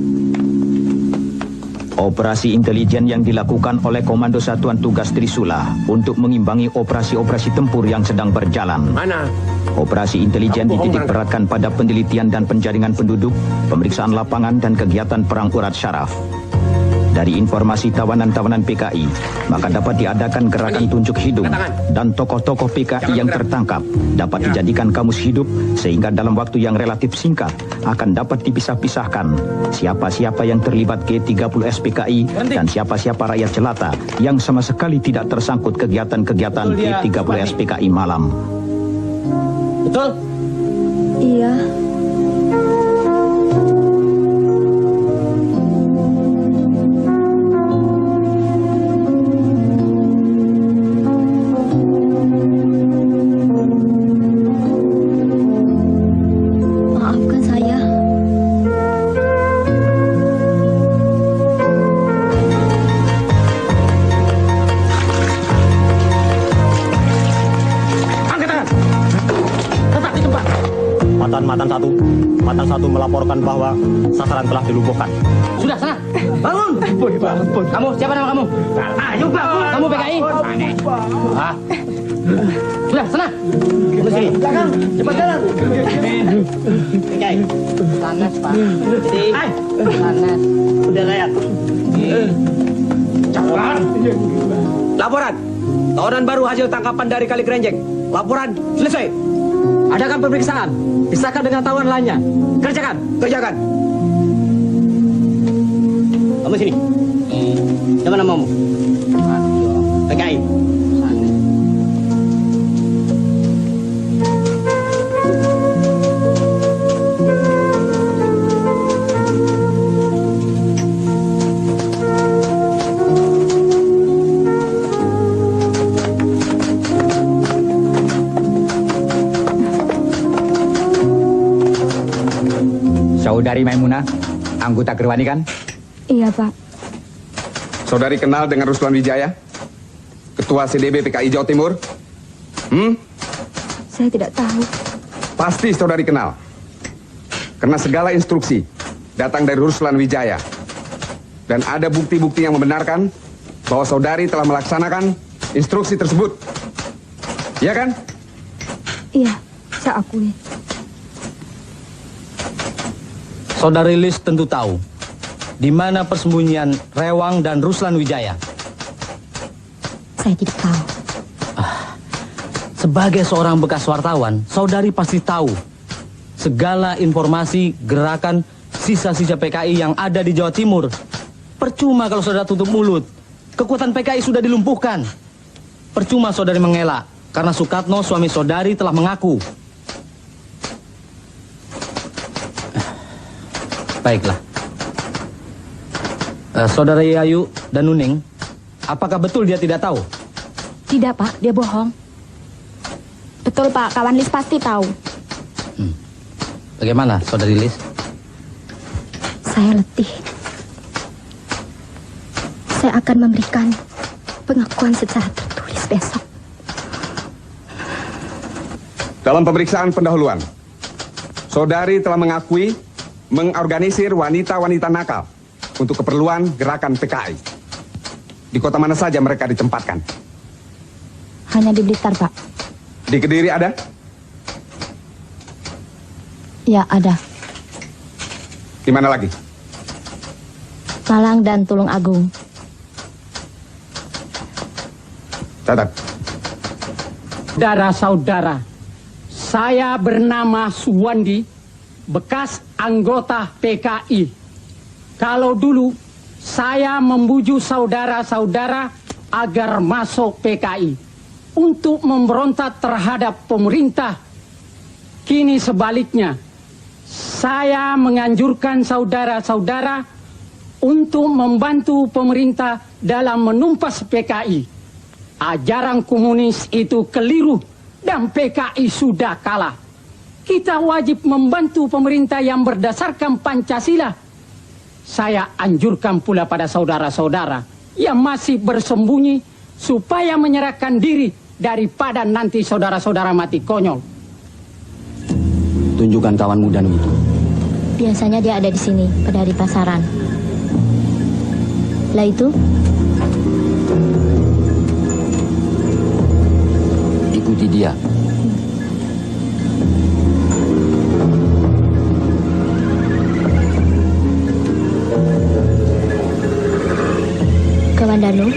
Operasi intelijen yang dilakukan oleh Komando Satuan Tugas Trisula untuk mengimbangi operasi-operasi tempur yang sedang berjalan. Operasi intelijen dititik beratkan pada penelitian dan penjaringan penduduk, pemeriksaan lapangan dan kegiatan perang urat syaraf. Dari informasi tawanan-tawanan PKI, maka dapat diadakan gerakan tunjuk hidung dan tokoh-tokoh PKI yang tertangkap dapat dijadikan kamus hidup sehingga dalam waktu yang relatif singkat akan dapat dipisah-pisahkan siapa-siapa yang terlibat G30 SPKI dan siapa-siapa rakyat jelata yang sama sekali tidak tersangkut kegiatan-kegiatan G30 SPKI malam. Betul? Iya. Maafkan saya. Angkat tangan. Tetap di tempat. Matan satu melaporkan bahwa sasaran telah dilumpuhkan. Sudah, sana. Bangun. Kamu, siapa nama kamu? Ayo, bangun. Kamu PKI? Ah. Sudah, sana. Ke sini. Belakang. Cepat jalan. PKI. Sanes, Pak. Jadi, Sanes. Udah layak. Cepat. Laporan. Tawanan baru hasil tangkapan dari Kali Kerenjeng. Laporan selesai. Adakan pemeriksaan. Pisahkan dengan tawanan lainnya. Kerjakan. Kerjakan. Kamu sini. Siapa namamu? PKI. Saudari Maimunah, anggota Gerwani kan? Iya, Pak. Saudari kenal dengan Ruslan Wijaya? Ketua CDB PKI Jawa Timur? Saya tidak tahu. Pasti saudari kenal. Karena segala instruksi datang dari Ruslan Wijaya. Dan ada bukti-bukti yang membenarkan bahwa saudari telah melaksanakan instruksi tersebut. Iya kan? Iya, saya akui. Saudari Lis tentu tahu di mana persembunyian Rewang dan Ruslan Wijaya. Saya tidak tahu. Sebagai seorang bekas wartawan, saudari pasti tahu segala informasi gerakan sisa-sisa PKI yang ada di Jawa Timur. Percuma kalau saudara tutup mulut. Kekuatan PKI sudah dilumpuhkan. Percuma saudari mengelak karena Sukatno suami saudari telah mengaku. Baiklah. Saudara Yayu dan Nuning, apakah betul dia tidak tahu? Tidak, Pak. Dia bohong. Betul, Pak. Kawan Lis pasti tahu. Bagaimana, Saudari Lis? Saya letih. Saya akan memberikan pengakuan secara tertulis besok. Dalam pemeriksaan pendahuluan, saudari telah mengakui mengorganisir wanita-wanita nakal untuk keperluan gerakan PKI. Di kota mana saja mereka ditempatkan? Hanya di Blitar, Pak. Di Kediri ada? Ya, ada. Di mana lagi? Malang dan Tulung Agung. Catat. Saudara-saudara, saya bernama Suwandi, bekas anggota PKI. Kalau dulu saya membujuk saudara-saudara agar masuk PKI untuk memberontak terhadap pemerintah. Kini sebaliknya, saya menganjurkan saudara-saudara untuk membantu pemerintah dalam menumpas PKI. Ajaran komunis itu keliru dan PKI sudah kalah. Kita wajib membantu pemerintah yang berdasarkan Pancasila. Saya anjurkan pula pada saudara-saudara yang masih bersembunyi supaya menyerahkan diri daripada nanti saudara-saudara mati konyol. Tunjukkan kawan mudamu itu. Biasanya dia ada di sini, pada hari pasaran. Lah itu? Ikuti dia. Kawan Danu?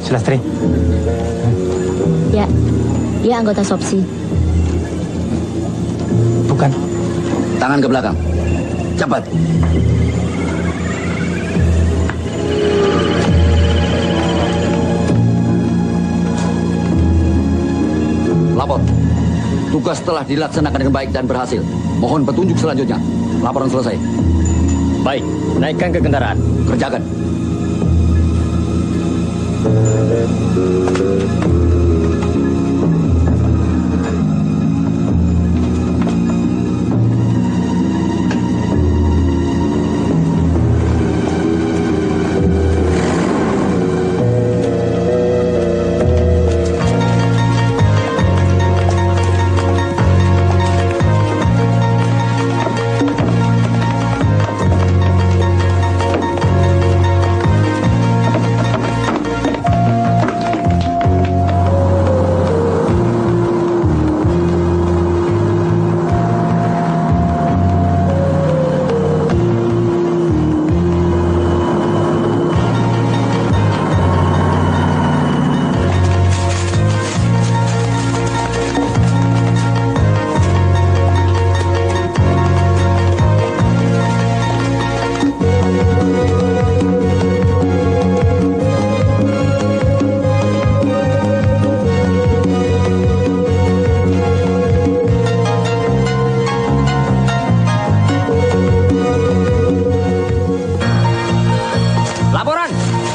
Sulastri. Ya, dia anggota Sopsi. Bukan. Tangan ke belakang. Cepat. Lapor. Tugas telah dilaksanakan dengan baik dan berhasil. Mohon petunjuk selanjutnya. Laporan selesai. Baik, naikkan ke kendaraan. Kerjakan.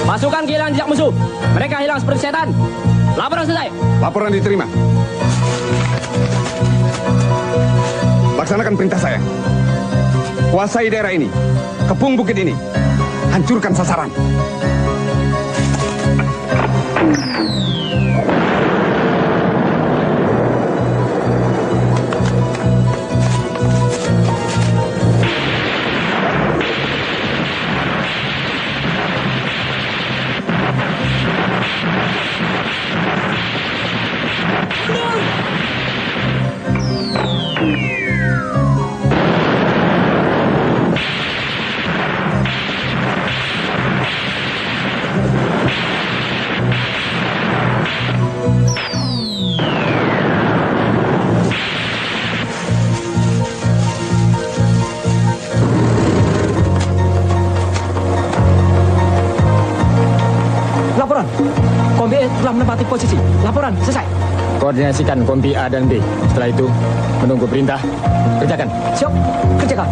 Masukkan kehilangan jejak musuh. Mereka hilang seperti setan. Laporan selesai. Laporan diterima. Laksanakan perintah saya. Kuasai daerah ini. Kepung bukit ini. Hancurkan sasaran. Laporan. Kombi E telah menempati posisi. Laporan selesai. Koordinasikan kombi A dan B. Setelah itu menunggu perintah. Kerjakan. Siap. Kerjakan.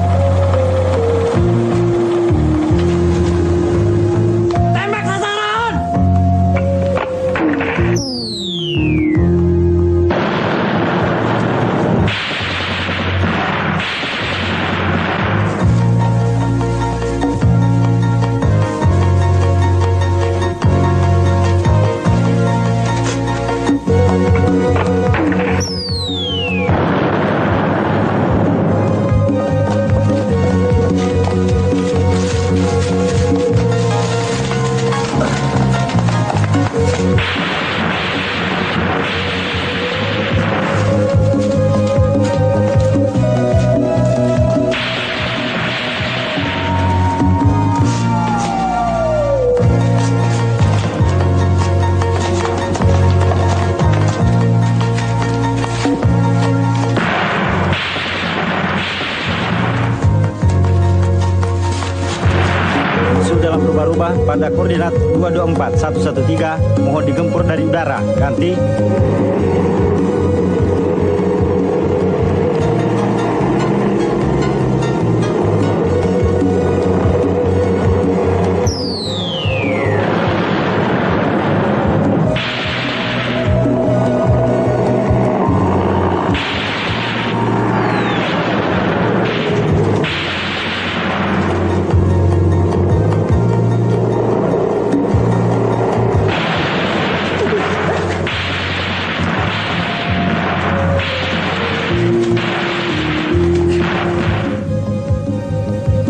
utama pada koordinat 224113 mohon digempur dari udara. Ganti.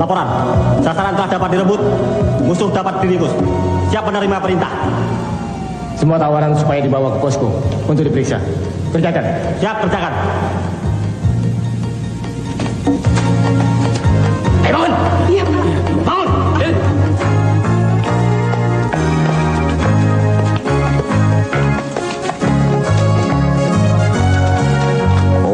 Laporan, sasaran telah dapat direbut, musuh dapat diringkus. Siap menerima perintah. Semua tawaran supaya dibawa ke posko untuk diperiksa. Kerjakan. Siap, kerjakan. Bangun! Iya, Pak. Bangun!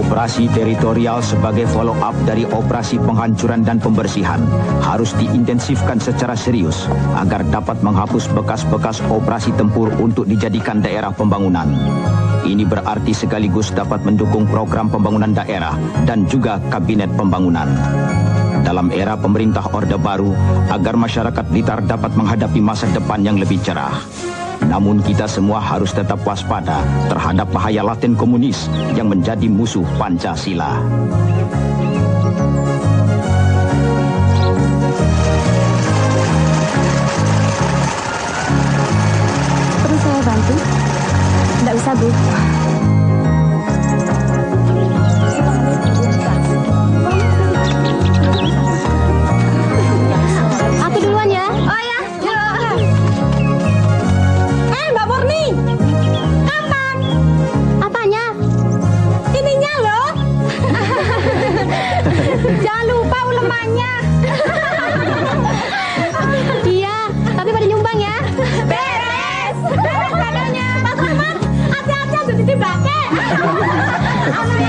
Operasi teritorial sebagai follow-up dari operasi penghancuran dan pembersihan harus diintensifkan secara serius agar dapat menghapus bekas-bekas operasi tempur untuk dijadikan daerah pembangunan. Ini berarti sekaligus dapat mendukung program pembangunan daerah dan juga kabinet pembangunan. Dalam era pemerintah Orde Baru, agar masyarakat Blitar dapat menghadapi masa depan yang lebih cerah. Namun kita semua harus tetap waspada terhadap bahaya laten komunis yang menjadi musuh Pancasila. Perlu saya bantu? Tidak usah, Bu. Aku duluan ya. Oh ya, Mbak Murni. Kapan? Apanya? Ininya loh. Jangan lupa ulemannya. Iya, tapi pada nyumbang ya. Beres. Beres kadonya. Mas Ahmad, hati-hati ada di belakang. Aduh,